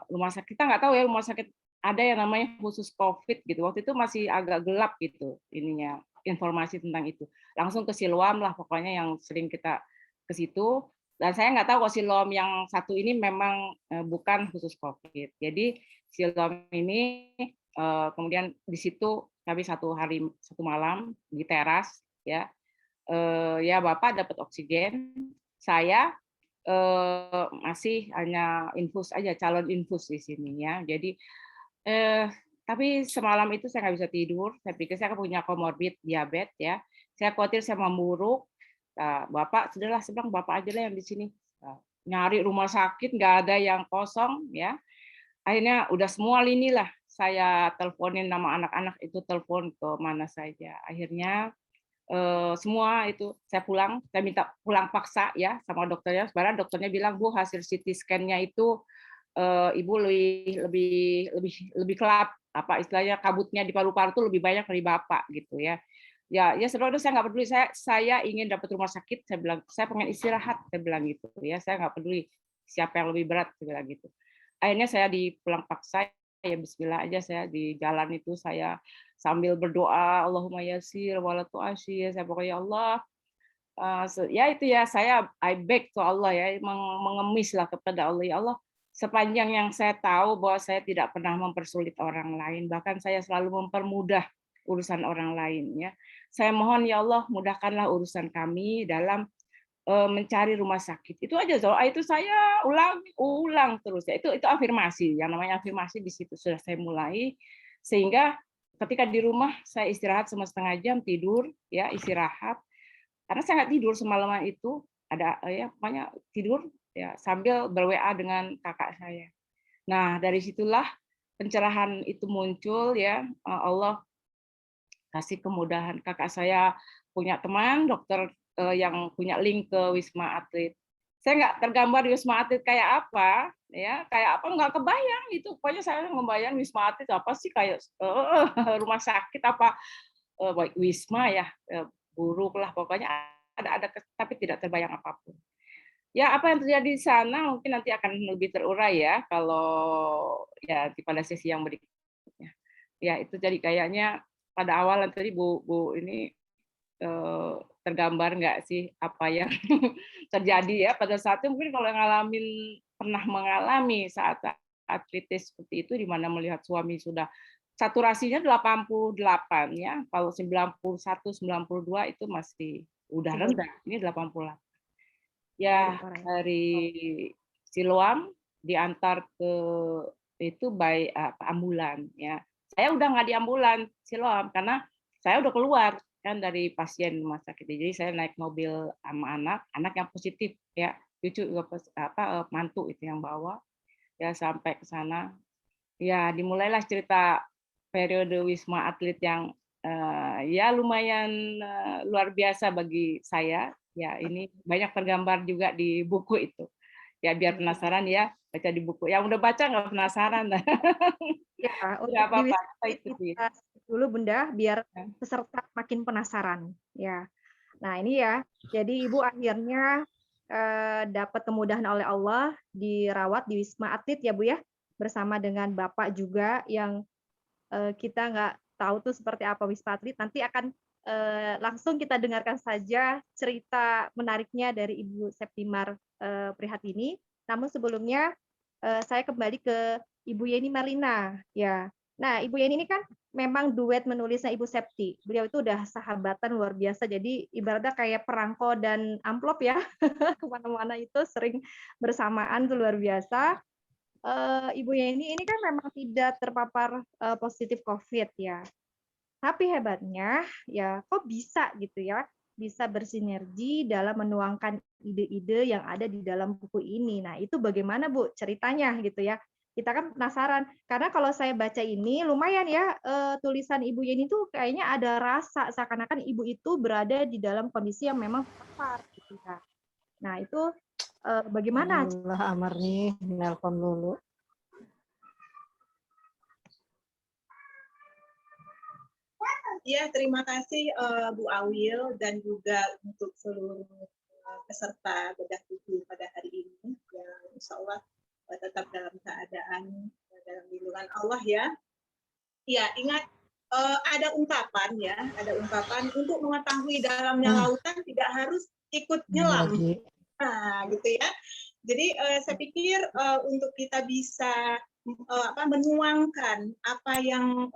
B: rumah sakit kita nggak tahu ya, rumah sakit ada yang namanya khusus COVID gitu. Waktu itu masih agak gelap gitu ininya, informasi tentang itu. Langsung ke Siloam lah pokoknya yang sering kita ke situ. Dan saya nggak tahu kalau Siloam yang satu ini memang bukan khusus COVID. Jadi Siloam ini kemudian di situ kami 1 hari 1 malam di teras ya. Ya Bapak dapat oksigen, saya masih hanya infus aja, calon infus di sini ya. Jadi tapi semalam itu saya nggak bisa tidur, saya pikir saya punya komorbid diabetes ya. Saya khawatir saya memburuk. Bapak sudahlah, saya bilang Bapak aja lah yang di sini. Nyari rumah sakit nggak ada yang kosong ya. Akhirnya udah semua lini lah saya teleponin, nama anak-anak itu telepon ke mana saja. Akhirnya semua itu saya minta pulang paksa ya sama dokternya. Sebenarnya dokternya bilang, Bu, hasil CT scan-nya itu Ibu lebih kelap, apa istilahnya, kabutnya di paru-paru itu lebih banyak dari Bapak gitu ya. Ya sebenarnya saya nggak peduli, saya ingin dapat rumah sakit, saya bilang saya pengen istirahat, saya bilang gitu ya, saya nggak peduli siapa yang lebih berat, saya bilang gitu. Akhirnya saya pulang paksa, ya Bismillah aja, saya di jalan itu saya sambil berdoa, Allahumma yasir wala tu'asyir, saya pokoknya Allah, ya itu ya, saya I beg to Allah ya, mengemislah kepada Allah, ya Allah, sepanjang yang saya tahu bahwa saya tidak pernah mempersulit orang lain, bahkan saya selalu mempermudah urusan orang lain ya. Saya mohon ya Allah, mudahkanlah urusan kami dalam mencari rumah sakit. Itu aja doa itu saya ulang terus ya. Itu afirmasi. Yang namanya afirmasi di situ sudah saya mulai, sehingga ketika di rumah saya istirahat selama setengah jam, tidur ya, istirahat. Karena saya nggak tidur semalaman itu, ada ya pokoknya tidur ya sambil ber-WA dengan kakak saya. Nah, dari situlah pencerahan itu muncul ya. Allah kasih kemudahan. Kakak saya punya teman dokter yang punya link ke Wisma Atlet. Saya nggak tergambar di Wisma Atlet kayak apa, ya kayak apa nggak kebayang itu. Pokoknya saya ngebayang Wisma Atlet apa sih, kayak rumah sakit apa, Wisma ya, buruk lah pokoknya, ada tapi tidak terbayang apapun. Ya, apa yang terjadi di sana mungkin nanti akan lebih terurai ya kalau ya pada sesi yang berikutnya. Ya, itu jadi kayaknya pada awal tadi Bu ini tergambar nggak sih apa yang terjadi ya pada saat itu, mungkin kalau pernah mengalami saat kritis seperti itu, di mana melihat suami sudah saturasinya 88 ya, kalau 91, 92 itu masih udah rendah, ini 88. Ya, dari Siloam diantar ke itu by ambulan ya. Saya udah nggak di ambulan Siloam karena saya udah keluar kan dari pasien rumah sakit. Jadi saya naik mobil sama anak yang positif ya, cucu mantu itu yang bawa ya sampai ke sana. Ya, dimulailah cerita periode Wisma Atlet yang ya lumayan luar biasa bagi saya. Ya, ini banyak tergambar juga di buku itu. Ya, biar penasaran ya, baca di buku. Yang udah baca nggak penasaran.
A: Ya,
B: Nggak
A: untuk di
B: apa-apa,
A: Wisma
B: kita
A: Atlet
B: ikutin.
A: kita dulu Bunda, biar peserta makin penasaran. Ya, nah ini ya, jadi Ibu akhirnya dapat kemudahan oleh Allah, dirawat di Wisma Atlet ya Bu ya, bersama dengan Bapak juga yang kita nggak tahu tuh seperti apa Wisma Atlet. Nanti akan langsung kita dengarkan saja cerita menariknya dari Ibu Septimar Prihatini. Namun sebelumnya saya kembali ke Ibu Yeni Marlina ya. Nah, Ibu Yeni ini kan memang duet menulisnya Ibu Septi. Beliau itu udah sahabatan luar biasa. Jadi ibaratnya kayak perangko dan amplop ya. Kemana-mana itu sering bersamaan tuh luar biasa. Ibu Yeni ini kan memang tidak terpapar positif COVID ya. Tapi hebatnya ya kok bisa gitu ya, bisa bersinergi dalam menuangkan ide-ide yang ada di dalam buku ini. Nah, itu bagaimana Bu ceritanya gitu ya. Kita kan penasaran karena kalau saya baca ini lumayan ya, tulisan Ibu Yeni tuh kayaknya ada rasa seakan-akan Ibu itu berada di dalam kondisi yang memang terpapar gitu ya. Nah, itu bagaimana?
D: Allah, Amar nih, nelpon dulu.
C: Ya, terima kasih Bu Awil dan juga untuk seluruh peserta bedah buku pada hari ini. Ya, insya Allah tetap dalam keadaan dalam lindungan Allah ya. Ya, ingat ada ungkapan ya, ada ungkapan untuk mengetahui dalamnya lautan tidak harus ikut nyelam. Nah, gitu ya. Jadi saya pikir untuk kita bisa menuangkan apa yang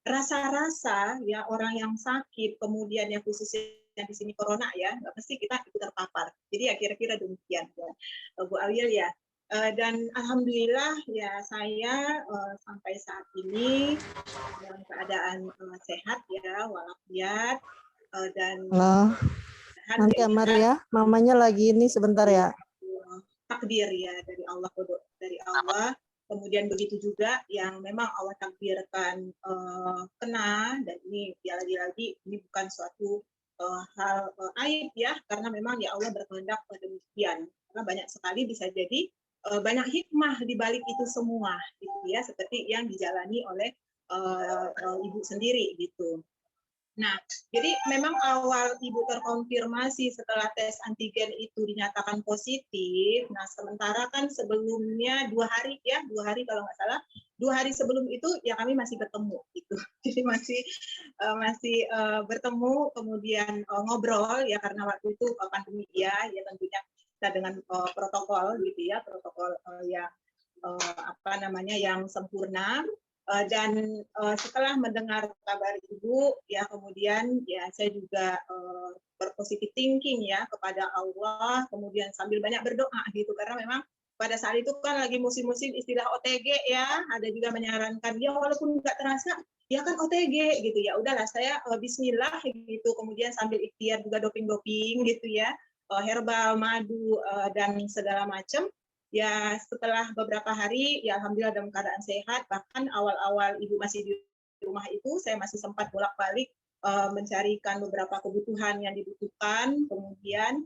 C: rasa-rasa ya orang yang sakit, kemudian yang khususnya di sini corona ya, nggak mesti kita ikut terpapar. Jadi ya kira-kira demikian ya, Bu Awil ya. Dan alhamdulillah ya saya sampai saat ini dalam keadaan sehat ya, walafiat dan
D: nanti Amar ya, mamanya lagi ini sebentar ya.
C: Takdir ya dari Allah. Kemudian begitu juga yang memang Allah takdirkan kena, dan ini ya lagi-lagi ini bukan suatu hal aib ya, karena memang ya Allah berkehendak demikian. Karena banyak sekali bisa jadi banyak hikmah di balik itu semua, gitu ya, seperti yang dijalani oleh Ibu sendiri gitu. Nah, jadi memang awal Ibu terkonfirmasi setelah tes antigen itu dinyatakan positif. Nah, sementara kan sebelumnya 2 hari ya, 2 hari kalau nggak salah, 2 hari sebelum itu ya kami masih bertemu gitu. Jadi masih bertemu, kemudian ngobrol ya karena waktu itu pandemi ya tentunya kita dengan protokol gitu ya, protokol yang yang sempurna. Dan setelah mendengar kabar Ibu ya kemudian ya saya juga berpositif thinking ya kepada Allah, kemudian sambil banyak berdoa gitu, karena memang pada saat itu kan lagi musim-musim istilah OTG ya, ada juga menyarankan ya walaupun nggak terasa ya kan OTG gitu, ya udahlah saya bismillah gitu, kemudian sambil ikhtiar juga doping-doping gitu ya, herbal, madu, dan segala macam. Ya setelah beberapa hari, ya alhamdulillah dalam keadaan sehat. Bahkan awal-awal ibu masih di rumah itu, saya masih sempat bolak-balik mencarikan beberapa kebutuhan yang dibutuhkan, kemudian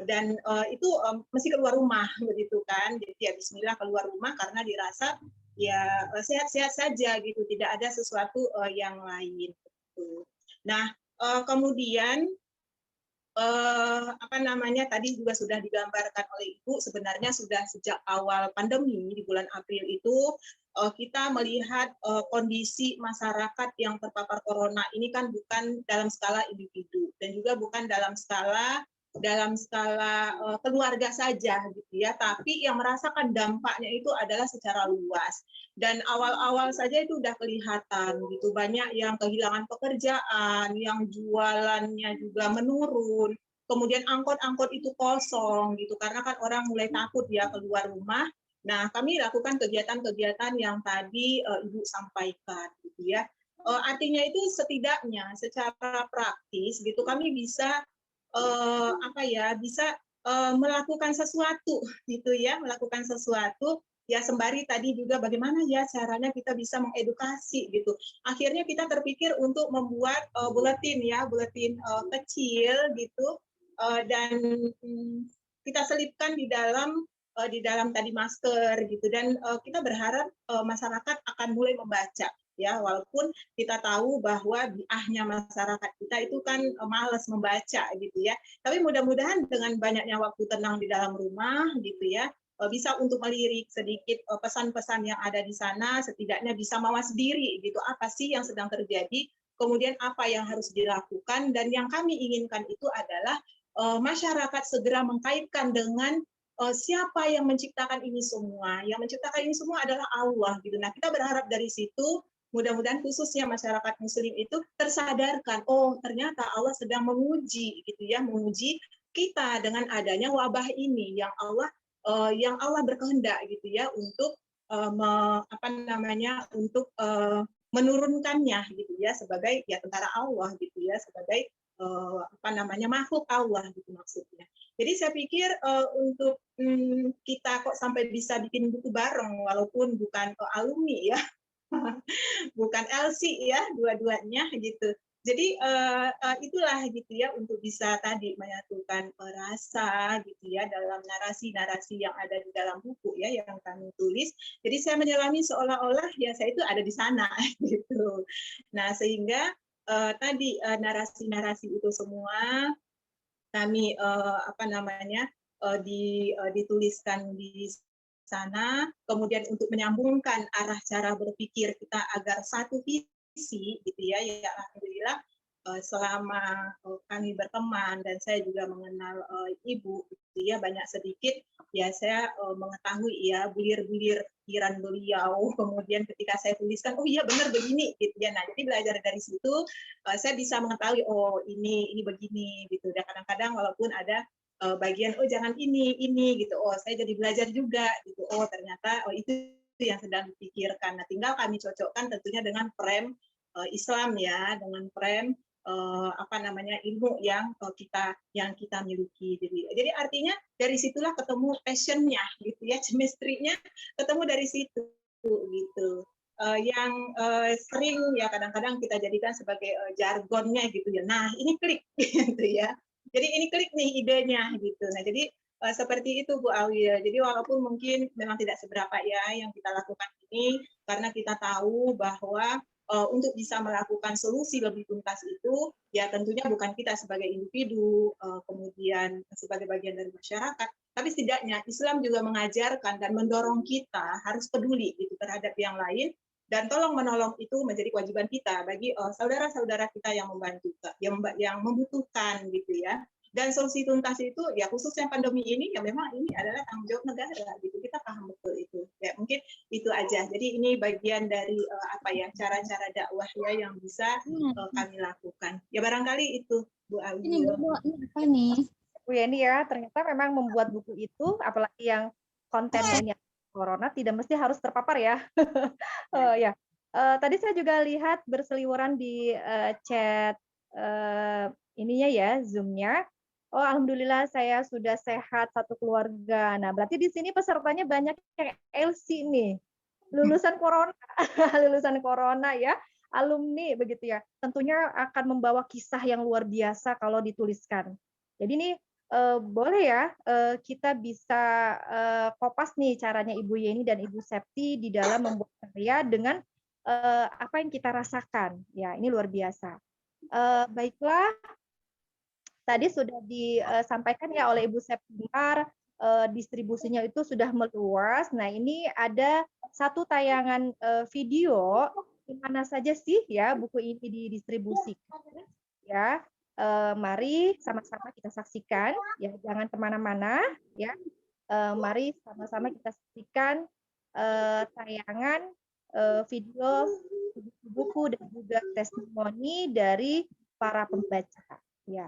C: dan itu mesti keluar rumah begitu kan. Jadi ya Bismillah keluar rumah karena dirasa ya sehat-sehat saja gitu, tidak ada sesuatu yang lain. Gitu. Nah kemudian apa namanya tadi juga sudah digambarkan oleh Ibu, sebenarnya sudah sejak awal pandemi di bulan April itu kita melihat kondisi masyarakat yang terpapar corona ini kan bukan dalam skala individu dan juga bukan dalam skala keluarga saja gitu ya, tapi yang merasakan dampaknya itu adalah secara luas. Dan awal-awal saja itu udah kelihatan gitu, banyak yang kehilangan pekerjaan, yang jualannya juga menurun, kemudian angkot-angkot itu kosong gitu karena kan orang mulai takut ya keluar rumah. Nah kami lakukan kegiatan-kegiatan yang tadi Ibu sampaikan gitu ya. Artinya itu setidaknya secara praktis gitu kami bisa bisa melakukan sesuatu gitu ya, melakukan sesuatu ya sembari tadi juga bagaimana ya caranya kita bisa mengedukasi gitu. Akhirnya kita terpikir untuk membuat buletin kecil gitu dan kita selipkan di dalam tadi masker gitu dan kita berharap masyarakat akan mulai membaca ya, walaupun kita tahu bahwa biahnya masyarakat kita itu kan malas membaca gitu ya, tapi mudah-mudahan dengan banyaknya waktu tenang di dalam rumah gitu ya bisa untuk melirik sedikit pesan-pesan yang ada di sana, setidaknya bisa mawas diri gitu, apa sih yang sedang terjadi, kemudian apa yang harus dilakukan, dan yang kami inginkan itu adalah masyarakat segera mengkaitkan dengan siapa yang menciptakan ini semua. Yang menciptakan ini semua adalah Allah gitu. Nah, kita berharap dari situ mudah-mudahan khususnya masyarakat muslim itu tersadarkan, oh ternyata Allah sedang menguji gitu ya, menguji kita dengan adanya wabah ini yang Allah berkehendak gitu ya untuk menurunkannya gitu ya sebagai ya tentara Allah gitu ya, sebagai makhluk Allah gitu maksudnya. Jadi saya pikir untuk kita kok sampai bisa bikin buku bareng walaupun bukan alumni ya, bukan LC ya, dua-duanya gitu. Jadi itulah gitu ya untuk bisa tadi menyatukan rasa gitu ya dalam narasi-narasi yang ada di dalam buku ya yang kami tulis. Jadi saya menyelami seolah-olah ya saya itu ada di sana gitu. Nah sehingga tadi narasi-narasi itu semua kami dituliskan di sana, kemudian untuk menyambungkan arah cara berpikir kita agar satu visi gitu ya, ya alhamdulillah selama kami berteman dan saya juga mengenal Ibu gitu ya, banyak sedikit ya saya mengetahui ya bulir-bulir pikiran beliau, kemudian ketika saya tuliskan oh iya benar begini gitu ya. Nah jadi belajar dari situ saya bisa mengetahui oh ini begini gitu. Dan kadang-kadang walaupun ada bagian oh jangan ini gitu, oh saya jadi belajar juga gitu, oh ternyata oh itu yang sedang dipikirkan. Nah tinggal kami cocokkan tentunya dengan frame Islam ya, dengan frame ilmu yang kita miliki. Jadi artinya dari situlah ketemu passionnya gitu ya, chemistry-nya ketemu dari situ gitu. Yang sering ya kadang-kadang kita jadikan sebagai jargonnya gitu ya. Nah ini klik gitu ya. Jadi ini klik nih idenya gitu. Nah jadi seperti itu Bu Awil. Jadi walaupun mungkin memang tidak seberapa ya yang kita lakukan ini, karena kita tahu bahwa untuk bisa melakukan solusi lebih tuntas itu ya tentunya bukan kita sebagai individu, kemudian sebagai bagian dari masyarakat, tapi setidaknya Islam juga mengajarkan dan mendorong kita harus peduli gitu terhadap yang lain, dan tolong menolong itu menjadi kewajiban kita bagi saudara-saudara kita yang membantu, yang membutuhkan gitu ya. Dan solusi tuntas itu ya khususnya pandemi ini ya memang ini adalah tanggung jawab negara gitu, kita paham betul itu ya. Mungkin itu aja, jadi ini bagian dari cara-cara dakwah ya yang bisa kami lakukan ya, barangkali itu Bu Awi.
E: Ini Bu, ini apa nih
A: Bu Yeni ya, ternyata memang membuat buku itu apalagi yang kontennya corona tidak mesti harus terpapar ya. Ya. Tadi saya juga lihat berseliweran di chat ininya ya, Zoom-nya. Oh, alhamdulillah saya sudah sehat satu keluarga. Nah, berarti di sini pesertanya banyak yang LC nih. Lulusan corona, lulusan corona ya, alumni begitu ya. Tentunya akan membawa kisah yang luar biasa kalau dituliskan. Jadi ini boleh ya kita bisa kopas nih caranya Ibu Yeni dan Ibu Septi di dalam membuat karya dengan apa yang kita rasakan. Ya, ini luar biasa. Baiklah, tadi sudah disampaikan ya oleh Ibu Septimar, distribusinya itu sudah meluas. Nah, ini ada satu tayangan video di mana saja sih ya buku ini didistribusikan ya. Mari sama-sama kita saksikan ya, jangan kemana-mana ya. Mari sama-sama kita saksikan tayangan video buku dan juga testimoni dari para pembaca ya.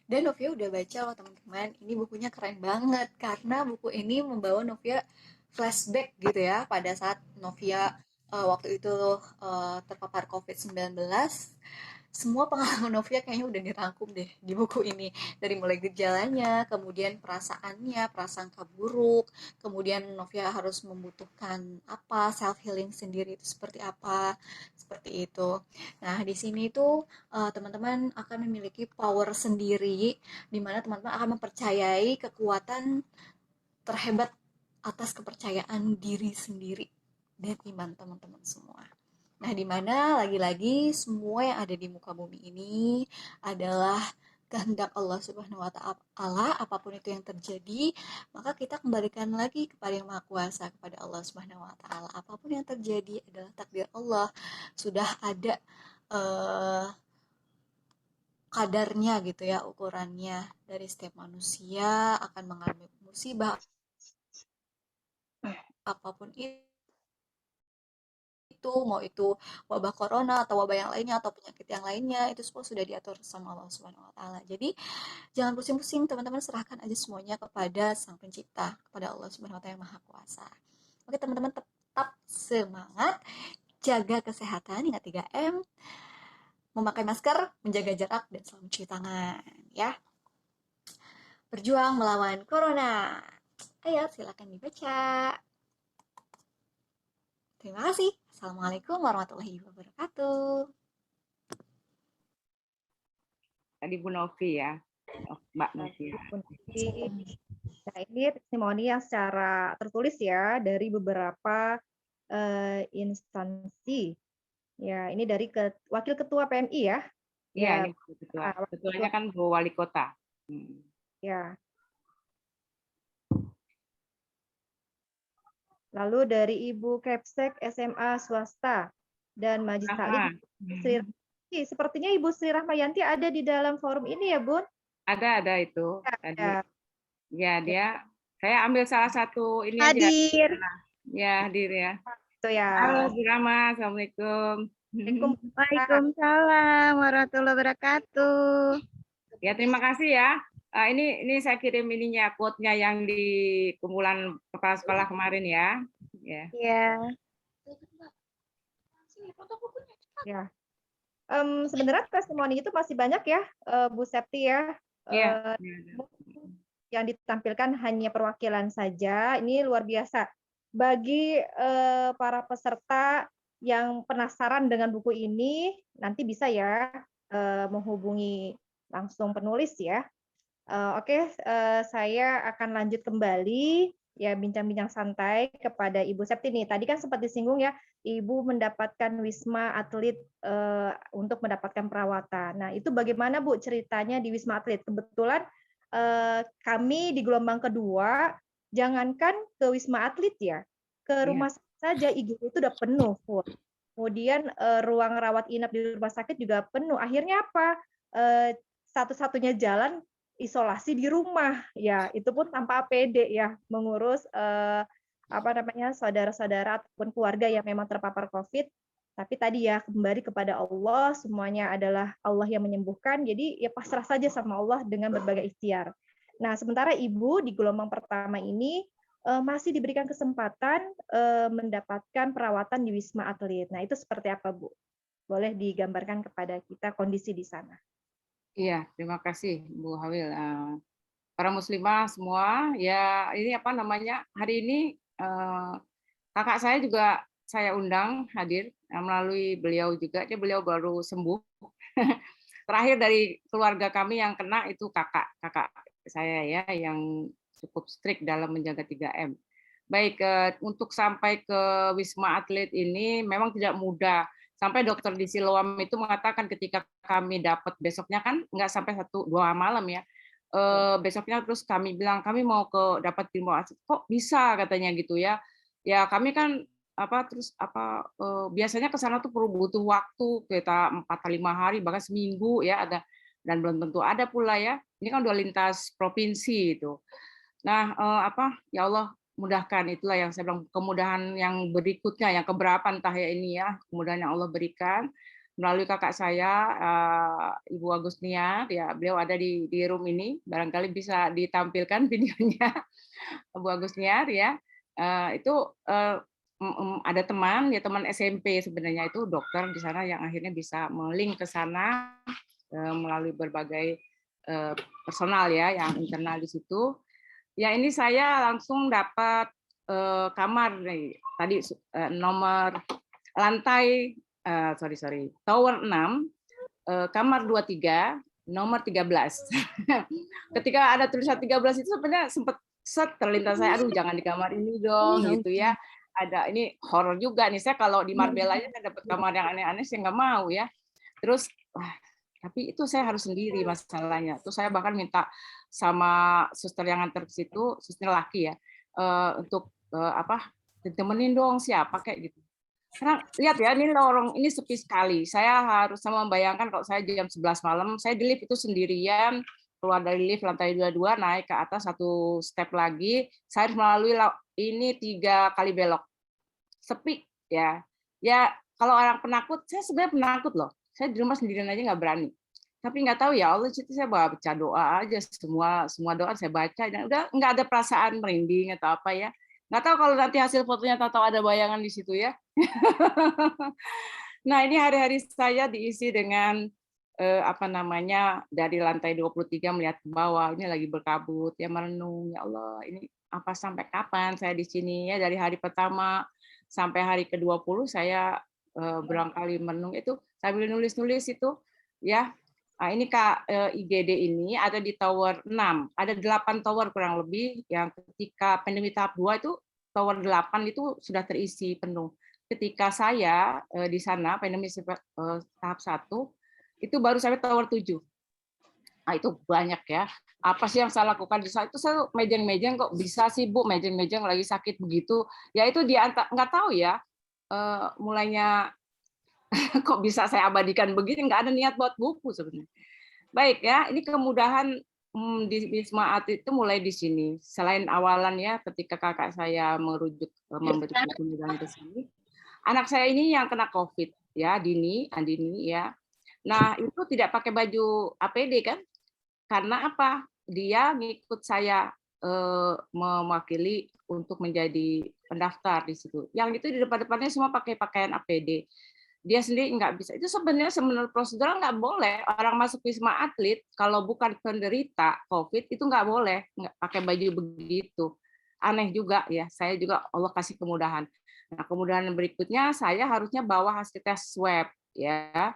E: Dan Novia udah baca loh teman-teman, ini bukunya keren banget karena buku ini membawa Novia flashback gitu ya pada saat Novia waktu itu terpapar COVID-19. Semua pengalaman Novia kayaknya udah dirangkum deh di buku ini. Dari mulai gejalanya, kemudian perasaannya, prasangka buruk, kemudian Novia harus membutuhkan apa, self healing sendiri itu seperti apa, seperti itu. Nah, di sini tuh teman-teman akan memiliki power sendiri di mana teman-teman akan mempercayai kekuatan terhebat atas kepercayaan diri sendiri dan iman teman-teman semua. Nah, di mana lagi-lagi semua yang ada di muka bumi ini adalah kehendak Allah Subhanahu wa taala, apapun itu yang terjadi, maka kita kembalikan lagi kepada Yang Maha Kuasa, kepada Allah Subhanahu wa taala. Apapun yang terjadi adalah takdir Allah. Sudah ada kadarnya gitu ya, ukurannya dari setiap manusia akan mengalami musibah apapun itu, mau itu wabah corona atau wabah yang lainnya atau penyakit yang lainnya, itu semua sudah diatur sama Allah Subhanahu wa taala. Jadi jangan pusing-pusing teman-teman, serahkan aja semuanya kepada Sang Pencipta, kepada Allah Subhanahu wa taala yang Maha Kuasa. Oke teman-teman, tetap semangat, jaga kesehatan, ingat 3M, memakai masker, menjaga jarak, dan selalu mencuci tangan ya. Berjuang melawan corona. Ayo silakan dibaca. Terima kasih. Assalamualaikum warahmatullahi wabarakatuh.
B: tadi Bu Novi ya, Mbak Novi.
A: Nah, ini testimoni yang secara tertulis ya dari beberapa instansi. Ya, ini dari Wakil Ketua PMI ya.
B: Iya,
A: Ya,
B: ini ketua. Ketuanya kan Bu Wali Kota.
A: Ya. Lalu dari Ibu Kepsek SMA swasta dan Majlis Taklim Sri. Sepertinya Ibu Sri Rahmayanti ada di dalam forum ini ya, Bun?
B: Ada itu. Tadi.
A: Ya.
B: Ya, dia. Saya ambil salah satu ini aja.
A: Hadir.
B: Ya, hadir ya.
A: Itu ya.
B: Halo, Bu Rama. Assalamualaikum.
F: Waalaikumsalam warahmatullahi wabarakatuh.
B: Ya, terima kasih ya. Ini saya kirim ininya, quote-nya yang di kumpulan kepala sekolah kemarin ya. Ya.
A: Ya. Sebenarnya testimoni itu masih banyak ya, Bu Septi ya.
B: Ya.
A: Yang ditampilkan hanya perwakilan saja. Ini luar biasa. Bagi para peserta yang penasaran dengan buku ini, nanti bisa ya menghubungi langsung penulis ya. Oke, saya akan lanjut kembali ya bincang-bincang santai kepada Ibu Septi nih. Tadi kan sempat disinggung ya, Ibu mendapatkan Wisma Atlet untuk mendapatkan perawatan. Nah, itu bagaimana Bu ceritanya di Wisma Atlet? Kebetulan kami di gelombang kedua, jangankan ke Wisma Atlet ya, ke rumah saja IGD itu udah penuh full. Kemudian ruang rawat inap di rumah sakit juga penuh. Akhirnya apa? Satu-satunya jalan isolasi di rumah ya, itu pun tanpa APD ya, mengurus saudara-saudara ataupun keluarga yang memang terpapar COVID. Tapi tadi ya kembali kepada Allah, semuanya adalah Allah yang menyembuhkan. Jadi ya pasrah saja sama Allah dengan berbagai ikhtiar. Nah, sementara Ibu di gelombang pertama ini masih diberikan kesempatan mendapatkan perawatan di Wisma Atlet. Nah, itu seperti apa, Bu? Boleh digambarkan kepada kita kondisi di sana.
B: Iya, terima kasih Bu Hawil. Para muslimah semua, ya ini apa namanya, hari ini kakak saya juga saya undang hadir melalui beliau juga. Beliau baru sembuh. Terakhir dari keluarga kami yang kena itu kakak saya ya, yang cukup strict dalam menjaga 3M. Baik, untuk sampai ke Wisma Atlet ini memang tidak mudah. Sampai dokter di Siloam itu mengatakan ketika kami dapat besoknya kan nggak sampai 1-2 malam ya. Besoknya terus kami bilang kami mau dapat Wisma Atlet, kok bisa katanya gitu ya. Ya kami kan biasanya ke sana tuh perlu butuh waktu kita 4-5 hari bahkan seminggu ya, ada dan belum tentu ada pula ya. Ini kan udah lintas provinsi itu. Nah, ya Allah mudahkan, itulah yang saya bilang, kemudahan yang berikutnya, yang keberapa entah ya ini ya, kemudahan yang Allah berikan melalui kakak saya Ibu Agusnia ya, beliau ada di room ini, barangkali bisa ditampilkan videonya Bu Agusnia ya. Itu ada teman SMP sebenarnya, itu dokter di sana yang akhirnya bisa melink ke sana melalui berbagai personal ya yang internal di situ. Ya ini saya langsung dapat kamar nih. Tadi nomor lantai tower 6 kamar 23 nomor 13. Ketika ada tulisan 13 itu sebenarnya sempat terlintas saya, aduh jangan di kamar ini dong gitu ya. Ada ini horor juga nih, saya kalau di Marbella aja saya dapat kamar yang aneh-aneh saya nggak mau ya. Terus tapi itu saya harus sendiri masalahnya. Terus saya bahkan minta sama suster yang nganter ke situ, suster laki ya, untuk ditemenin dong siapa kayak gitu. Karena lihat ya, ini lorong ini sepi sekali. Saya harus sama membayangkan kalau saya jam 11 malam, saya di lift itu sendirian, keluar dari lift lantai 22, naik ke atas 1 step lagi, saya harus melalui ini 3 kali belok. Sepi ya. Ya kalau orang penakut, saya sebenarnya penakut loh. Saya di rumah sendirian aja nggak berani. Tapi nggak tahu ya Allah, itu saya baca doa aja, semua doa saya baca, dan udah nggak ada perasaan merinding atau apa ya. Nggak tahu kalau nanti hasil fotonya tahu ada bayangan di situ ya. Nah ini hari-hari saya diisi dengan dari lantai 23 melihat ke bawah, ini lagi berkabut ya, merenung, ya Allah ini apa sampai kapan saya di sini ya, dari hari pertama sampai hari ke-20 saya berangkali merenung itu sambil nulis-nulis itu ya, Nah, ini Kak, IGD ini ada di tower 6. Ada 8 tower kurang lebih yang ketika pandemi tahap 2 itu tower 8 itu sudah terisi penuh. Ketika saya di sana pandemi tahap 1 itu baru sampai tower 7. Nah, itu banyak ya. Apa sih yang saya lakukan di saat itu? Saya mejeng-mejeng kok bisa sih Bu, mejeng-mejeng lagi sakit begitu. Ya itu nggak tahu ya. Mulainya kok bisa saya abadikan begini, nggak ada niat buat buku sebenarnya. Baik ya, ini kemudahan di Wisma Atlet itu mulai di sini. Selain awalan ya, ketika kakak saya merujuk memberikan kemudahan ke sini, anak saya ini yang kena COVID ya, Andini ya. Nah itu tidak pakai baju APD kan? Karena apa? Dia ngikut saya mewakili untuk menjadi pendaftar di situ. Yang itu di depan-depannya semua pakai pakaian APD. Dia sendiri nggak bisa. Itu sebenarnya menurut prosedural nggak boleh. Orang masuk Wisma Atlet, kalau bukan penderita COVID, itu nggak boleh nggak pakai baju begitu. Aneh juga ya, saya juga Allah kasih kemudahan. Nah, kemudahan berikutnya, saya harusnya bawa hasil tes swab. Ya,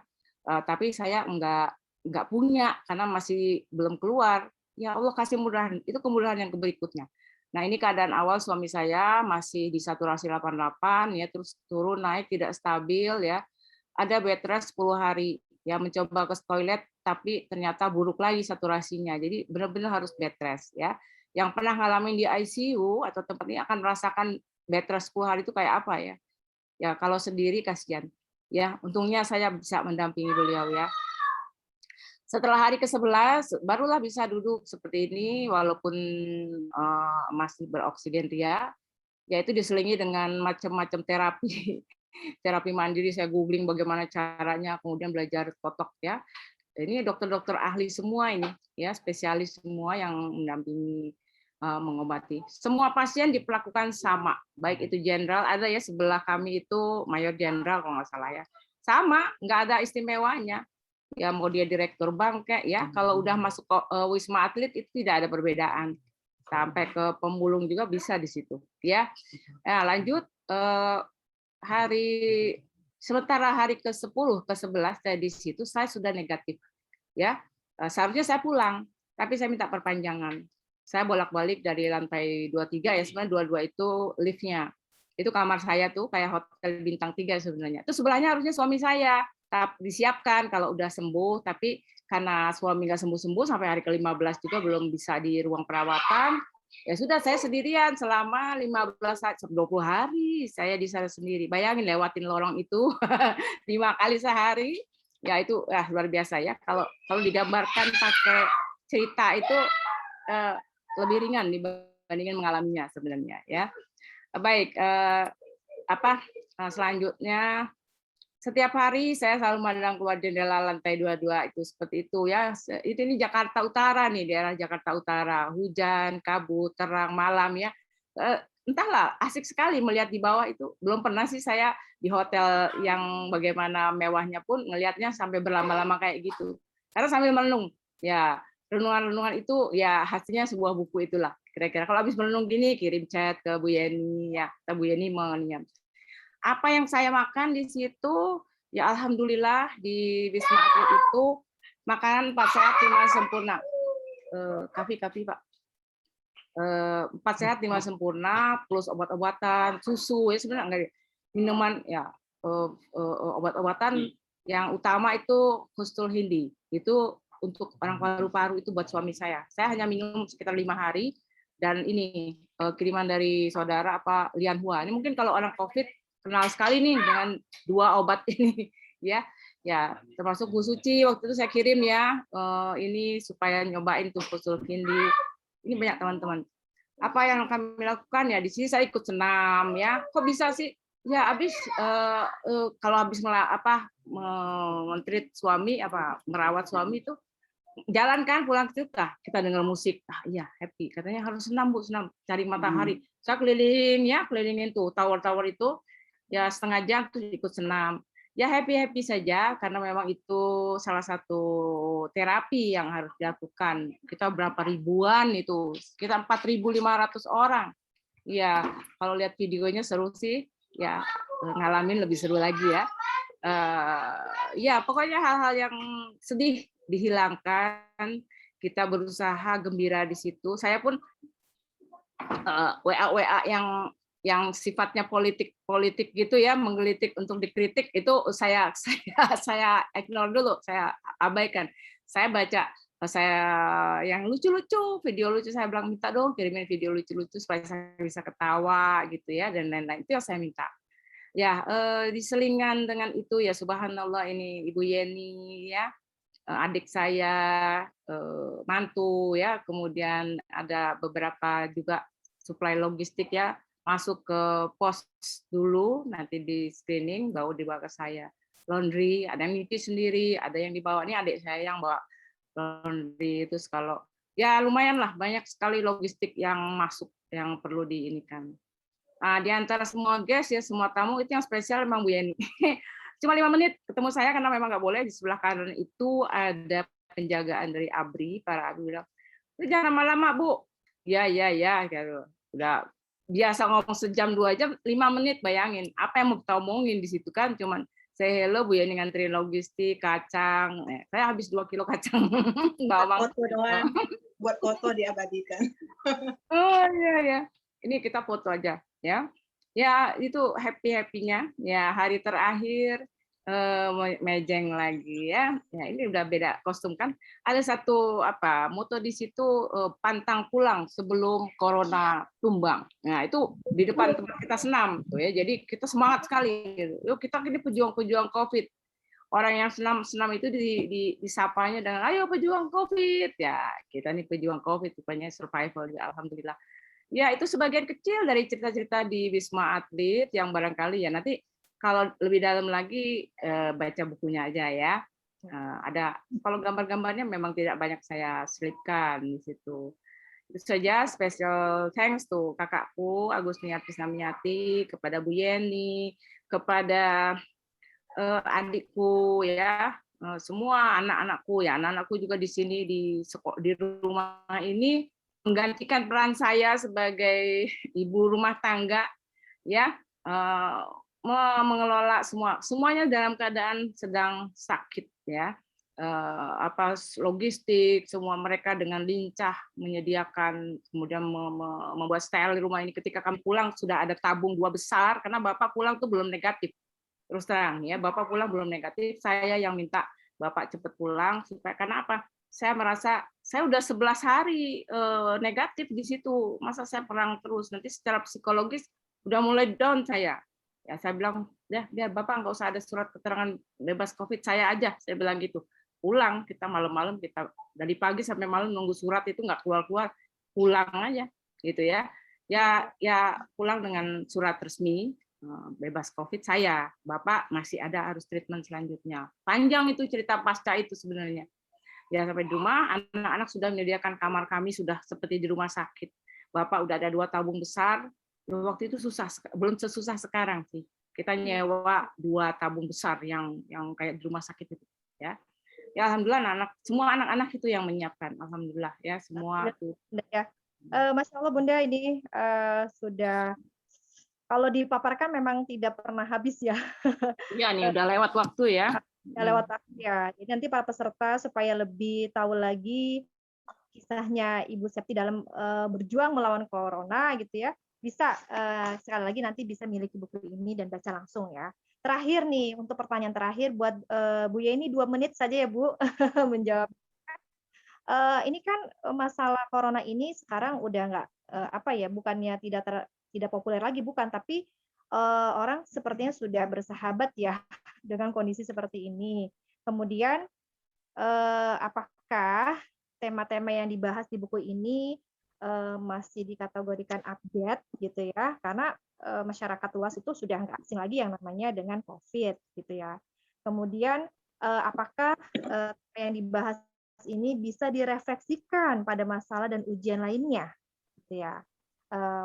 B: tapi saya nggak punya, karena masih belum keluar. Ya Allah kasih kemudahan. Itu kemudahan yang berikutnya. Nah, ini keadaan awal suami saya masih di saturasi 88, ya, terus turun, naik, tidak stabil, ya. Ada bed rest 10 hari, ya, mencoba ke toilet tapi ternyata buruk lagi saturasinya. Jadi benar-benar harus bed rest ya. Yang pernah ngalamin di ICU atau tempat ini akan merasakan bed rest 10 hari itu kayak apa ya. Ya kalau sendiri kasihan. Ya, untungnya saya bisa mendampingi beliau ya. Setelah hari ke-11 barulah bisa duduk seperti ini walaupun masih beroksigen ria, yaitu diselingi dengan macam-macam terapi. Terapi mandiri, saya googling bagaimana caranya, kemudian belajar totok ya. Ini dokter-dokter ahli semua ini, ya, spesialis semua yang mendampingi mengobati. Semua pasien diperlakukan sama, baik itu jenderal, ada ya sebelah kami itu mayor jenderal kalau nggak salah ya. Sama, nggak ada istimewanya. Ya mau dia direktur bank kayak ya, kalau udah masuk Wisma Atlet itu tidak ada perbedaan. Sampai ke pemulung juga bisa di situ, ya. Nah, lanjut sementara hari ke-10, ke-11 saya di situ saya sudah negatif. Ya. Seharusnya saya pulang, tapi saya minta perpanjangan. Saya bolak-balik dari lantai 23 ya, sebenarnya 22 itu liftnya. Itu kamar saya tuh kayak hotel bintang 3 sebenarnya. Itu sebelahnya harusnya suami saya. Disiapkan kalau udah sembuh, tapi karena suami nggak sembuh-sembuh sampai hari ke-15 juga belum bisa di ruang perawatan. Ya sudah, saya sendirian selama 15 20 hari saya di sana sendiri. Bayangin lewatin lorong itu 5 kali sehari. Ya itu luar biasa ya. Kalau digambarkan pakai cerita itu lebih ringan dibandingkan mengalaminya sebenarnya ya. Baik, selanjutnya setiap hari saya selalu memandang keluar jendela lantai 22 itu seperti itu ya. Ini Jakarta Utara nih, daerah Jakarta Utara. Hujan, kabut, terang, malam ya. Entahlah, asik sekali melihat di bawah itu. Belum pernah sih saya di hotel yang bagaimana mewahnya pun ngelihatnya sampai berlama-lama kayak gitu. Karena sambil merenung. Ya, renungan-renungan itu ya hasilnya sebuah buku itulah. Kira-kira kalau habis merenung gini kirim chat ke Bu Yeni ya, Bu Yeni mengiam. Apa yang saya makan di situ, ya alhamdulillah di Wisma Atlet itu makanan 4 sehat 5 sempurna. Kafi Pak. 4 sehat 5 sempurna plus obat-obatan, susu ya sebenarnya enggak minuman ya obat-obatan yang utama itu Hustul Hindi. Itu untuk orang paru-paru itu buat suami saya. Saya hanya minum sekitar 5 hari dan ini kiriman dari saudara Lian Hua. Ini mungkin kalau orang COVID kenal sekali nih dengan 2 obat ini ya termasuk Bu Suci waktu itu saya kirim ya ini supaya nyobain tuh Hustul Hindi. Ini banyak teman-teman. Apa yang kami lakukan ya di sini saya ikut senam ya. Kok bisa sih ya habis kalau habis mentreat suami merawat suami itu jalan kan pulang kita dengar musik iya happy katanya harus senam Bu, senam cari matahari. Saya kelilingin tuh tower-tower itu ya setengah jam tuh ikut senam. Ya happy saja karena memang itu salah satu terapi yang harus dilakukan. Kita berapa ribuan itu, sekitar 4.500 orang. Ya, kalau lihat videonya seru sih. Ya, ngalamin lebih seru lagi ya. Ya, pokoknya hal-hal yang sedih dihilangkan. Kita berusaha gembira di situ. Saya pun WA yang sifatnya politik gitu ya, menggelitik untuk dikritik itu saya ignore dulu, saya abaikan. Saya baca saya yang lucu-lucu, video lucu, saya bilang minta dong kirimin video lucu-lucu supaya saya bisa ketawa gitu ya, dan lain-lain. Itu yang saya minta. Ya, diselingan dengan itu ya, subhanallah, ini Ibu Yeni ya, adik saya, mantu ya, kemudian ada beberapa juga suplai logistik ya, masuk ke pos dulu, nanti di screening, baru dibawa ke saya. Laundry, ada yang nyuci sendiri, ada yang dibawa, ini adik saya yang bawa laundry. Itu kalau ya lumayan lah, banyak sekali logistik yang masuk yang perlu diinikan. Di antara semua guest ya, semua tamu itu yang spesial memang Bu Yeni. Cuma 5 menit ketemu saya karena memang nggak boleh. Di sebelah kanan itu ada penjagaan dari ABRI, para ABRI bilang, jangan lama-lama Bu. Ya, gitu. Udah biasa ngomong sejam 2 jam, 5 menit bayangin. Apa yang mau kita omongin di situ kan? Cuman say hello, Bu Yeni nganterin logistik, kacang. Saya habis 2 kilo kacang.
C: Buat foto doang, buat foto diabadikan.
B: Oh iya. Ini kita foto aja ya. Ya itu happy-nya ya, hari terakhir mejeng lagi ya. Ya ini udah beda kostum kan. Ada satu moto di situ, pantang pulang sebelum corona tumbang. Nah, itu di depan tempat kita senam tuh ya. Jadi kita semangat sekali gitu. Yuk kita ini pejuang-pejuang Covid. Orang yang senam itu disapanya dengan ayo pejuang Covid ya. Kita nih pejuang Covid, rupanya survival ya, alhamdulillah. Ya, itu sebagian kecil dari cerita-cerita di Wisma Atlet yang barangkali ya nanti kalau lebih dalam lagi baca bukunya aja ya. Ada kalau gambar-gambarnya memang tidak banyak saya selipkan di situ. Itu saja, special thanks to kakakku Agustina Prisnamiati, kepada Bu Yeni, kepada adikku ya, semua anak-anakku ya, anak-anakku juga di sini di rumah ini menggantikan peran saya sebagai ibu rumah tangga ya, mengelola semuanya dalam keadaan sedang sakit ya, logistik semua mereka dengan lincah menyediakan, kemudian membuat style di rumah ini. Ketika kami pulang sudah ada tabung 2 besar karena bapak pulang tuh belum negatif, terus terang ya, bapak pulang belum negatif, saya yang minta bapak cepat pulang supaya, karena apa? Saya merasa saya udah 11 hari negatif di situ, masa saya perang terus, nanti secara psikologis udah mulai down saya. Ya saya bilang, biar bapak nggak usah ada surat keterangan bebas COVID, saya aja, saya bilang gitu. Pulang, kita malam-malam, kita dari pagi sampai malam nunggu surat itu nggak keluar-keluar, pulang aja gitu ya. Ya pulang dengan surat resmi bebas COVID saya, bapak masih ada harus treatment selanjutnya. Panjang itu cerita pasca itu sebenarnya. Ya sampai di rumah, anak-anak sudah menyediakan kamar kami, sudah seperti di rumah sakit. Bapak udah ada 2 tabung besar, waktu itu susah, belum sesusah sekarang sih. Kita nyewa 2 tabung besar yang kayak di rumah sakit itu. Ya alhamdulillah semua anak-anak itu yang menyiapkan, alhamdulillah ya semua itu.
A: Ya. Masya Allah Bunda, ini sudah kalau dipaparkan memang tidak pernah habis ya.
B: Iya nih udah lewat waktu ya.
A: Lewat ya. Jadi nanti para peserta supaya lebih tahu lagi kisahnya Ibu Septi dalam berjuang melawan corona gitu ya. Bisa sekali lagi nanti bisa miliki buku ini dan baca langsung ya. Terakhir nih, untuk pertanyaan terakhir buat Bu Yeni, 2 menit saja ya Bu menjawab. Ini kan masalah corona ini sekarang udah nggak bukannya tidak populer lagi, bukan, tapi orang sepertinya sudah bersahabat ya dengan kondisi seperti ini. Kemudian apakah tema-tema yang dibahas di buku ini masih dikategorikan update gitu ya? Karena masyarakat luas itu sudah nggak asing lagi yang namanya dengan COVID gitu ya. Kemudian apakah yang dibahas ini bisa direfleksikan pada masalah dan ujian lainnya, gitu ya.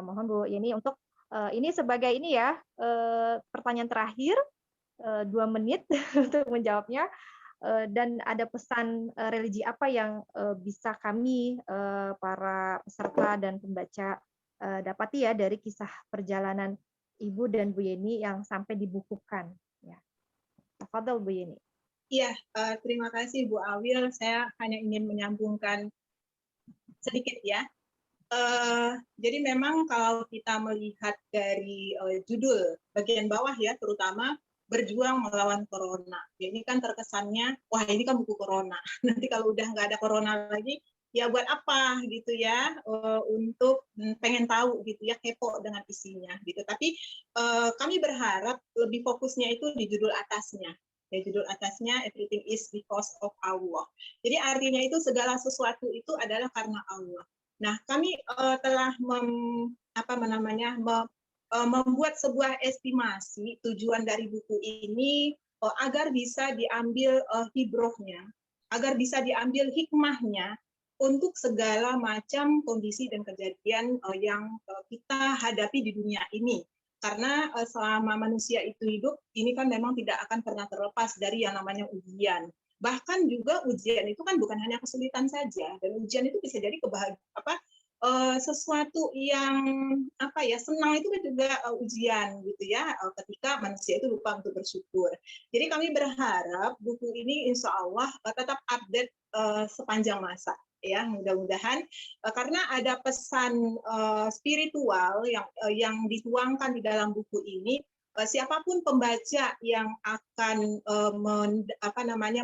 A: Mohon Bu Yeni untuk ini sebagai ini ya pertanyaan terakhir 2 menit untuk menjawabnya, dan ada pesan religi apa yang bisa kami para peserta dan pembaca dapati ya dari kisah perjalanan Ibu dan Bu Yeni yang sampai dibukukan. Ya. Tafadhol Bu Yeni.
C: Iya, terima kasih Bu Awil. Saya hanya ingin menyambungkan sedikit ya. Jadi memang kalau kita melihat dari judul bagian bawah ya, terutama berjuang melawan corona. Ini kan terkesannya, wah ini kan buku corona. Nanti kalau udah nggak ada corona lagi, ya buat apa gitu ya, untuk pengen tahu gitu ya, kepo dengan isinya gitu. Tapi kami berharap lebih fokusnya itu di judul atasnya. Ya, judul atasnya Everything is because of Allah. Jadi artinya itu segala sesuatu itu adalah karena Allah. Nah, kami telah membuat sebuah estimasi tujuan dari buku ini agar bisa diambil hibrohnya, agar bisa diambil hikmahnya untuk segala macam kondisi dan kejadian yang kita hadapi di dunia ini. Karena selama manusia itu hidup, ini kan memang tidak akan pernah terlepas dari yang namanya ujian. Bahkan juga ujian itu kan bukan hanya kesulitan saja, dan ujian itu bisa jadi sesuatu yang senang itu kan juga ujian gitu ya, ketika manusia itu lupa untuk bersyukur. Jadi kami berharap buku ini insya Allah tetap update sepanjang masa ya, mudah-mudahan karena ada pesan spiritual yang dituangkan di dalam buku ini. Siapapun pembaca yang akan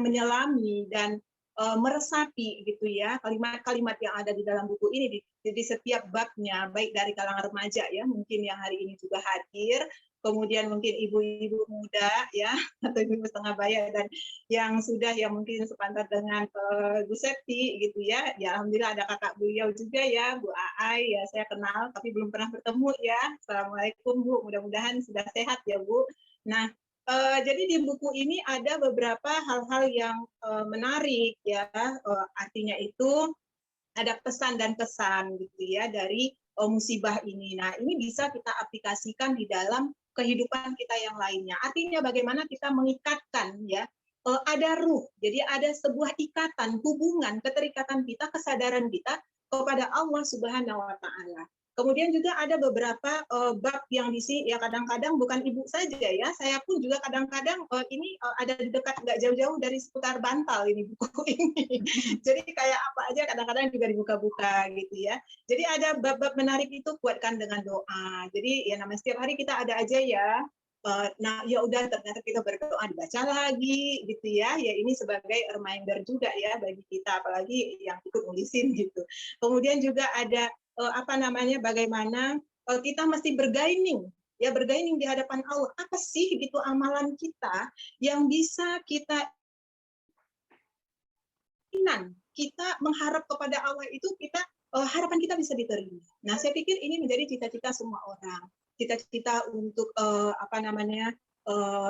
C: menyelami dan meresapi gitu ya kalimat-kalimat yang ada di dalam buku ini di setiap babnya, baik dari kalangan remaja ya, mungkin yang hari ini juga hadir, kemudian mungkin ibu-ibu muda ya, atau ibu setengah baya, dan yang sudah yang mungkin sepantar dengan Bu Septi gitu ya. Ya alhamdulillah ada kakak beliau juga ya, Bu Aai ya, saya kenal tapi belum pernah bertemu ya. Assalamualaikum Bu, mudah-mudahan sudah sehat ya Bu. Nah, jadi di buku ini ada beberapa hal-hal yang menarik ya, artinya itu ada pesan dan kesan gitu ya dari musibah ini. Nah, ini bisa kita aplikasikan di dalam kehidupan kita yang lainnya. Artinya bagaimana kita mengikatkan ya, ada ruh. Jadi ada sebuah ikatan, hubungan, keterikatan kita, kesadaran kita kepada Allah Subhanahu wa taala. Kemudian juga ada beberapa bab yang di sini ya, kadang-kadang bukan ibu saja ya, saya pun juga kadang-kadang ini ada di dekat, nggak jauh-jauh dari seputar bantal ini buku ini. Jadi kayak apa aja kadang-kadang juga dibuka-buka gitu ya. Jadi ada bab-bab menarik itu, kuatkan dengan doa. Jadi ya namanya setiap hari kita ada aja ya. Nah ya udah, ternyata kita berdoa dibaca lagi gitu ya. Ya ini sebagai reminder juga ya bagi kita, apalagi yang ikut nulisin gitu. Kemudian juga ada bagaimana kita mesti bergaining di hadapan Allah. Apa sih gitu amalan kita yang bisa kita mengharap kepada Allah itu, kita harapan kita bisa diterima. Nah, saya pikir ini menjadi cita-cita semua orang. Cita-cita untuk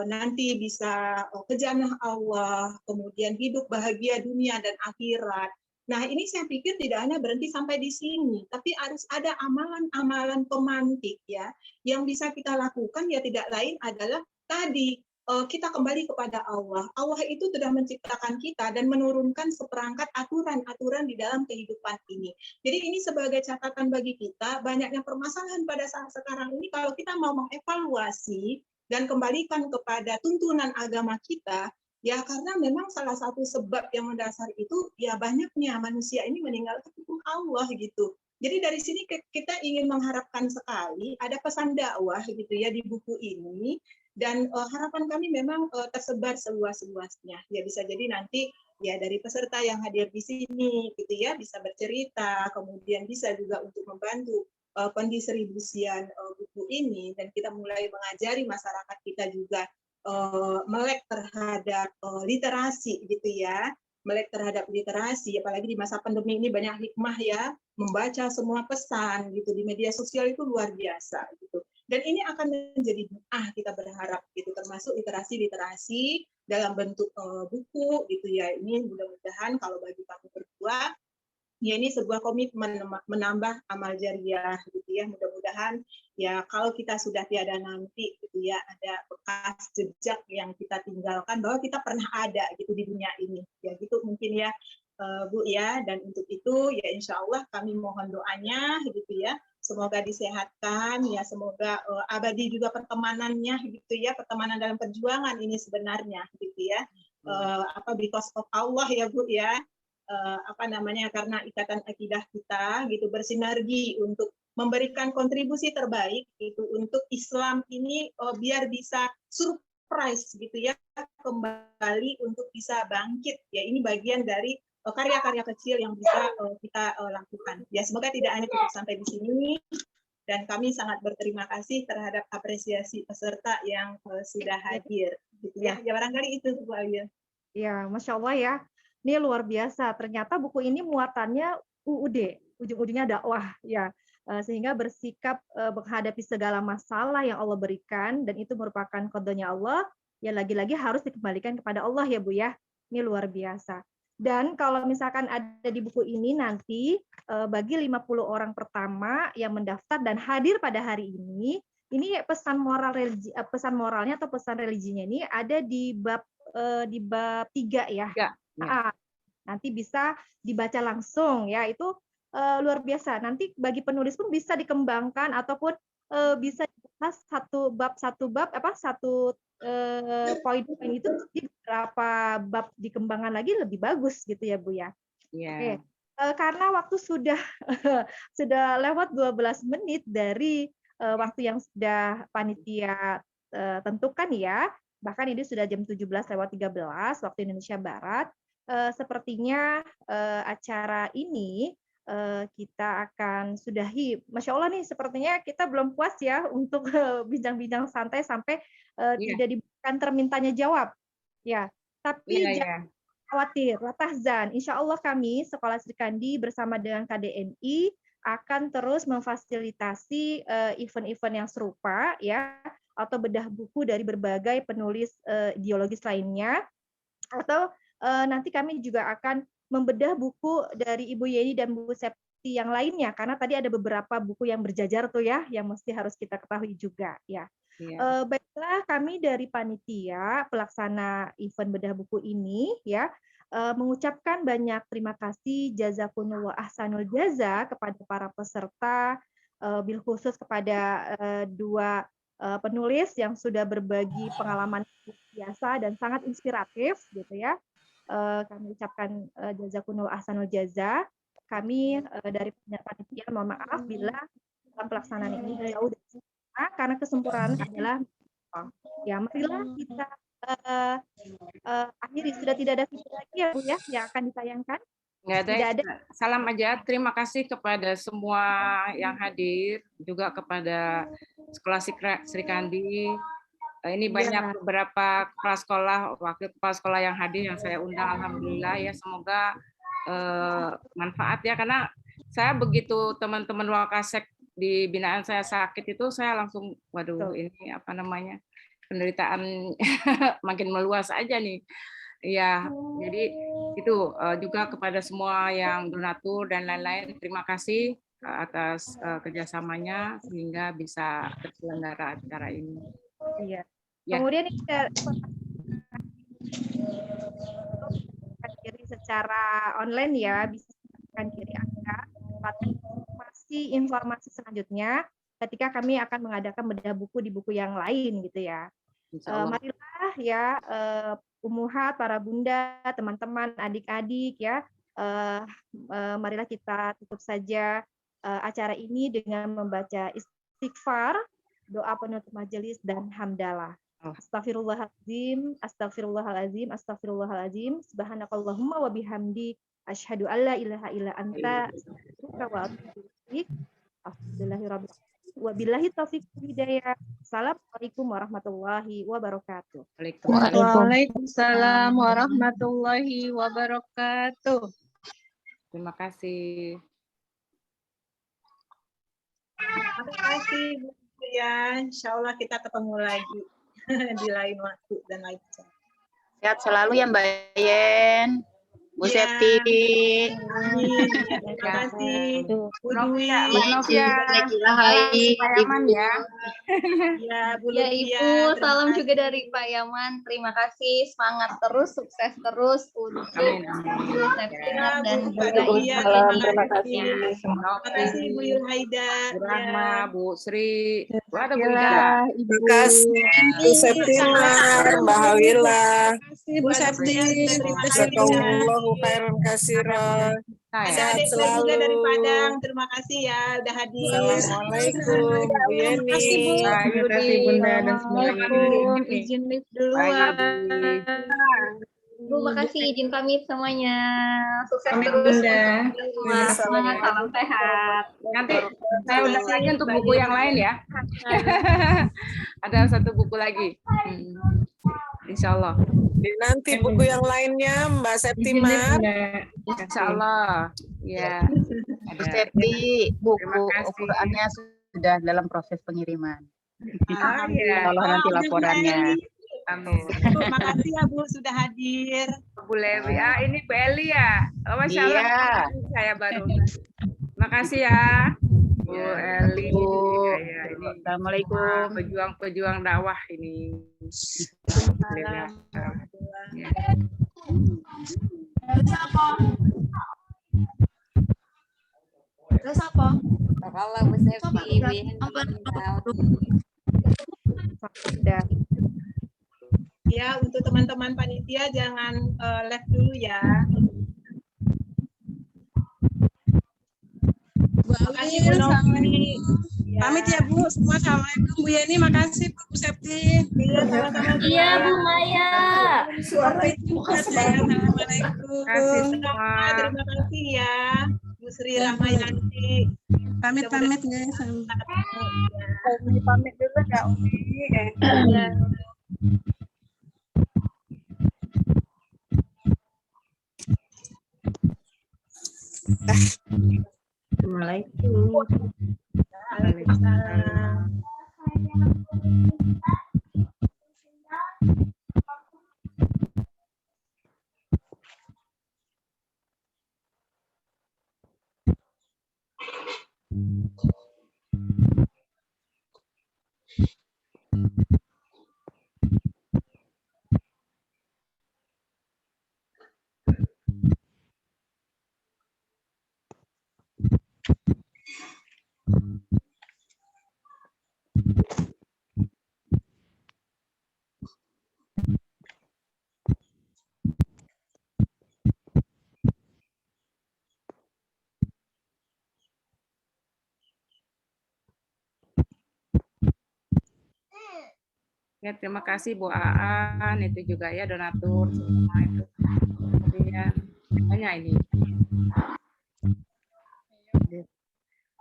C: nanti bisa ke jannah Allah, kemudian hidup bahagia dunia dan akhirat. Nah, ini saya pikir tidak hanya berhenti sampai di sini, tapi harus ada amalan-amalan pemantik ya, yang bisa kita lakukan, ya tidak lain adalah tadi, kita kembali kepada Allah. Allah itu sudah menciptakan kita dan menurunkan seperangkat aturan-aturan di dalam kehidupan ini. Jadi ini sebagai catatan bagi kita, banyaknya permasalahan pada saat sekarang ini, kalau kita mau mengevaluasi dan kembalikan kepada tuntunan agama kita, ya karena memang salah satu sebab yang mendasar itu ya banyaknya manusia ini meninggalkan hukum Allah gitu. Jadi dari sini kita ingin mengharapkan sekali ada pesan dakwah gitu ya di buku ini, dan harapan kami memang tersebar seluas-luasnya. Ya bisa jadi nanti ya dari peserta yang hadir di sini gitu ya bisa bercerita, kemudian bisa juga untuk membantu pendistribusian buku ini, dan kita mulai mengajari masyarakat kita juga melek terhadap literasi gitu ya, melek terhadap literasi, apalagi di masa pandemi ini banyak hikmah ya, membaca semua pesan gitu di media sosial itu luar biasa gitu. Dan ini akan menjadi kita berharap gitu, termasuk literasi dalam bentuk buku gitu ya. Ini mudah-mudahan kalau bagi kami berdua ya ini sebuah komitmen menambah amal jariah gitu ya. Mudah-mudahan ya kalau kita sudah tiada nanti gitu ya, ada bekas jejak yang kita tinggalkan bahwa kita pernah ada gitu di dunia ini ya, gitu mungkin ya Bu ya. Dan untuk itu ya insya Allah kami mohon doanya gitu ya, semoga disehatkan ya, semoga abadi juga pertemanannya gitu ya, pertemanan dalam perjuangan ini sebenarnya gitu ya. because of Allah ya Bu ya, karena ikatan akidah kita gitu bersinergi untuk memberikan kontribusi terbaik gitu untuk Islam ini biar bisa surprise gitu ya, kembali untuk bisa bangkit ya. Ini bagian dari karya-karya kecil yang bisa kita lakukan. Ya semoga tidak hanya cukup sampai di sini. Dan kami sangat berterima kasih terhadap apresiasi peserta yang sudah hadir. Gitu ya. Ya barangkali itu Bu Alia.
A: Ya, Masya Allah ya. Ini luar biasa. Ternyata buku ini muatannya UUD, ujung-ujungnya dakwah ya. Sehingga bersikap menghadapi segala masalah yang Allah berikan dan itu merupakan qadanya Allah, ya lagi-lagi harus dikembalikan kepada Allah ya Bu ya. Ini luar biasa. Dan kalau misalkan ada di buku ini nanti bagi 50 orang pertama yang mendaftar dan hadir pada hari ini pesan moral religi, pesan moralnya atau pesan religinya ini ada di bab 3 ya.
B: Ya.
A: Nanti bisa dibaca langsung ya, itu luar biasa. Nanti bagi penulis pun bisa dikembangkan ataupun bisa dibahas satu poin itu di beberapa bab dikembangkan lagi lebih bagus gitu ya Bu ya.
B: Yeah.
A: Oke. Karena waktu sudah sudah lewat 12 menit dari waktu yang sudah panitia tentukan ya. Bahkan ini sudah jam 17:13 waktu Indonesia Barat. Sepertinya acara ini kita akan sudahi. Masya Allah nih, sepertinya kita belum puas ya untuk bincang-bincang santai sampai tidak diberikan termintanya jawab. Ya, tapi jangan khawatir, la tahzan. Insya Allah kami Sekolah Sri Kandi bersama dengan KDNI akan terus memfasilitasi event-event yang serupa ya, atau bedah buku dari berbagai penulis ideologis lainnya, atau nanti kami juga akan membedah buku dari Ibu Yeni dan Bu Septi yang lainnya, karena tadi ada beberapa buku yang berjajar tuh ya, yang mesti harus kita ketahui juga ya. Baiklah, kami dari panitia pelaksana event bedah buku ini ya mengucapkan banyak terima kasih jazakumullah ahsanul jaza kepada para peserta, bil khusus kepada dua penulis yang sudah berbagi pengalaman biasa dan sangat inspiratif gitu ya. Kami ucapkan jazakumullah ahsanul jaza. Kami dari panitia mohon maaf bila dalam pelaksanaan ini jauh dari sempurna, karena kesempurnaan adalah ya. Marilah kita akhiri, sudah tidak ada video lagi ya Bu ya yang akan ditayangkan.
B: Tidak ada. Salam aja. Terima kasih kepada semua yang hadir, juga kepada Sekolah Sri Kandi. Ini banyak beberapa kepala sekolah, wakil kepala sekolah yang hadir yang saya undang, alhamdulillah ya. Semoga manfaat ya, karena saya begitu teman-teman Wakasek di binaan saya sakit itu, saya langsung waduh ini apa namanya, penderitaan makin meluas aja nih. Ya, jadi itu juga kepada semua yang donatur dan lain-lain, terima kasih atas kerjasamanya sehingga bisa terselenggara acara ini.
A: Iya. Ya. Kemudian kiri secara online ya, bisa kan kiri Anda mendapatkan informasi selanjutnya ketika kami akan mengadakan bedah buku di buku yang lain gitu ya. Marilah ya Ummuhat, para bunda, teman-teman, adik-adik ya, marilah kita tutup saja acara ini dengan membaca istighfar, doa penutup majelis dan hamdalah. Astaghfirullahaladzim, astaghfirullahaladzim, astaghfirullahaladzim, subhanakallahumma wa bihamdi, asyhadu alla ilaha illa anta, astaghfiruka wa atubu ilaik. Alhamdulillahirabbil alamin. Wabillahi taufiq wal hidayah. Assalamualaikum warahmatullahi wabarakatuh.
F: Waalaikumsalam warahmatullahi wabarakatuh.
B: Terima kasih.
C: Terima kasih Bu ya. Insya Allah kita ketemu lagi di lain waktu dan lain cara.
F: Sehat selalu ya Mbak Yen.
G: Bu
C: Ya.
G: Septi.
C: Amin. Ya, terima kasih. Bu Dwi.
B: Mbak Novia,
G: Hai,
B: Pak Yaman
G: Ibu.
B: ya.
C: Ya, Bu
E: Ya
C: Lutfia,
E: Ibu,
C: terima
E: salam
C: kasih.
E: juga dari Pak Yaman. Terima kasih, semangat terus, sukses terus untuk
B: Amin,
C: Ya,
E: Septinar dan
C: Bu
E: juga
C: Fatia,
E: Ibu.
C: terima kasih. Terima
B: Novi,
C: kasih Bu Yulhaida.
B: Bu Rahma,
C: Ya.
B: Bu Sri. Wah, ada Bu Ida.
F: Alhamdulillah, Ibu.
D: Makasih Bu Septinar, Mbak Hawila.
F: Ibu Septi.
C: Terima kasih.
D: Jazakallahu khairan katsiran.
B: Nah, ya.
C: Ada
D: Sehat
C: adik saya juga
D: selalu.
C: dari Padang. Terima kasih ya udah hadir.
D: Assalamualaikum Bu Yeni.
B: Pak Yudi,
F: Bunda dan semuanya.
E: Assalamualaikum, izin lift
B: Pak
E: duluan.
B: Yudi.
E: Bu, makasih izin pamit semuanya. Sukses
F: Pamit,
E: terus.
F: Bunda.
E: Semua. Salam sehat.
B: Nanti saya undang lagi untuk buku yang lain ya. Ada satu buku lagi. Insya Allah.
D: Nanti buku yang lainnya Mbak Septimar.
B: Insya Allah. Ya.
G: Bu
B: Ada.
G: Septi, buku
B: Terima kasih.
G: Qurannya sudah dalam proses pengiriman.
B: Ah, ya.
G: Allah nanti laporannya.
B: Amin.
C: Terima kasih ya Bu sudah hadir.
B: Bu Lewi. Ah, ini Bu Eli ya. Oh, Masya Allah.
G: Iya.
B: Saya baru. Terima kasih ya. Bu Eli.
G: Bu.
B: Ya, ini
G: Assalamualaikum.
B: pejuang-pejuang dakwah ini. Ya.
E: Terus apa?
H: Kalau Bu Septi, Bu Yeni,
A: Udah.
C: Ya, untuk teman-teman panitia jangan live dulu ya. Terima kasih Bu Novi.
F: Pamit ya Bu, semua assalamualaikum Bu Yeni, makasih Bu Septi.
C: Iya, sama-sama.
E: Iya, Bu Maya.
F: Sampai jumpa saya. Assalamualaikum.
B: Kasih semua.
C: Terima kasih ya. Bu Sri Rahmayanti.
F: Pamit guys.
C: Pamit dulu ya Umi.
A: Assalamualaikum.
C: Waalaikumsalam.
B: Ya, terima kasih Bu Aan, itu juga ya donatur semua itu. Kemudian banyak ini.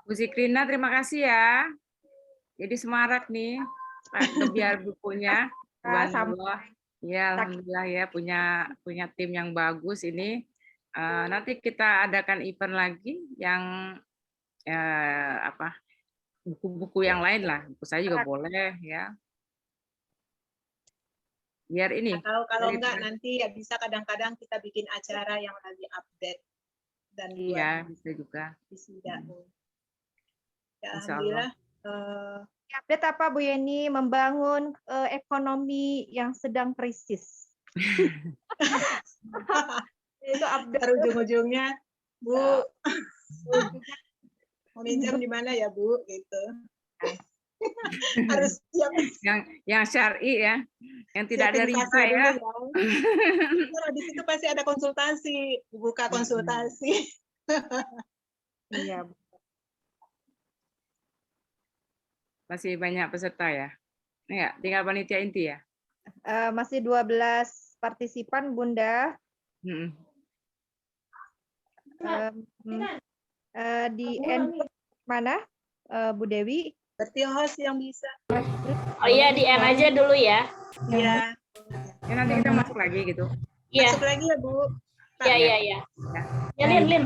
B: Bu Zikrina, terima kasih ya. Jadi semarak nih, biar bukunya. Subhanallah. Ya, alhamdulillah ya punya tim yang bagus ini. Nanti kita adakan event lagi yang buku-buku yang lain lah. Buku saya juga boleh ya. Biar ini.
C: Kalau enggak nanti ya bisa kadang-kadang kita bikin acara yang lagi update dan
B: Iya, bisa juga.
C: wisuda. Ya,
B: Insya Allah.
C: alhamdulillah.
A: Update apa Bu Yeni membangun ekonomi yang sedang krisis. Itu update.
C: Baru ujung-ujungnya Bu mau minjam di mana ya Bu gitu. Harus siap
B: Yang syar'i ya, yang tidak ada
C: siapin
B: riba
C: fase
B: ya.
C: dulu ya. Di situ pasti ada konsultasi, buka konsultasi.
A: Iya.
B: Masih banyak peserta ya. Ya, tinggal panitia inti ya.
A: Masih 12 partisipan Bunda.
B: Mm-mm.
A: Di end mana Bu Dewi?
C: Berarti host yang bisa.
I: Oh iya, di end aja dulu ya.
C: Iya.
B: Ya nanti kita masuk lagi gitu.
I: Iya.
C: Masuk lagi ya Bu.
I: Iya. Ya, Lin.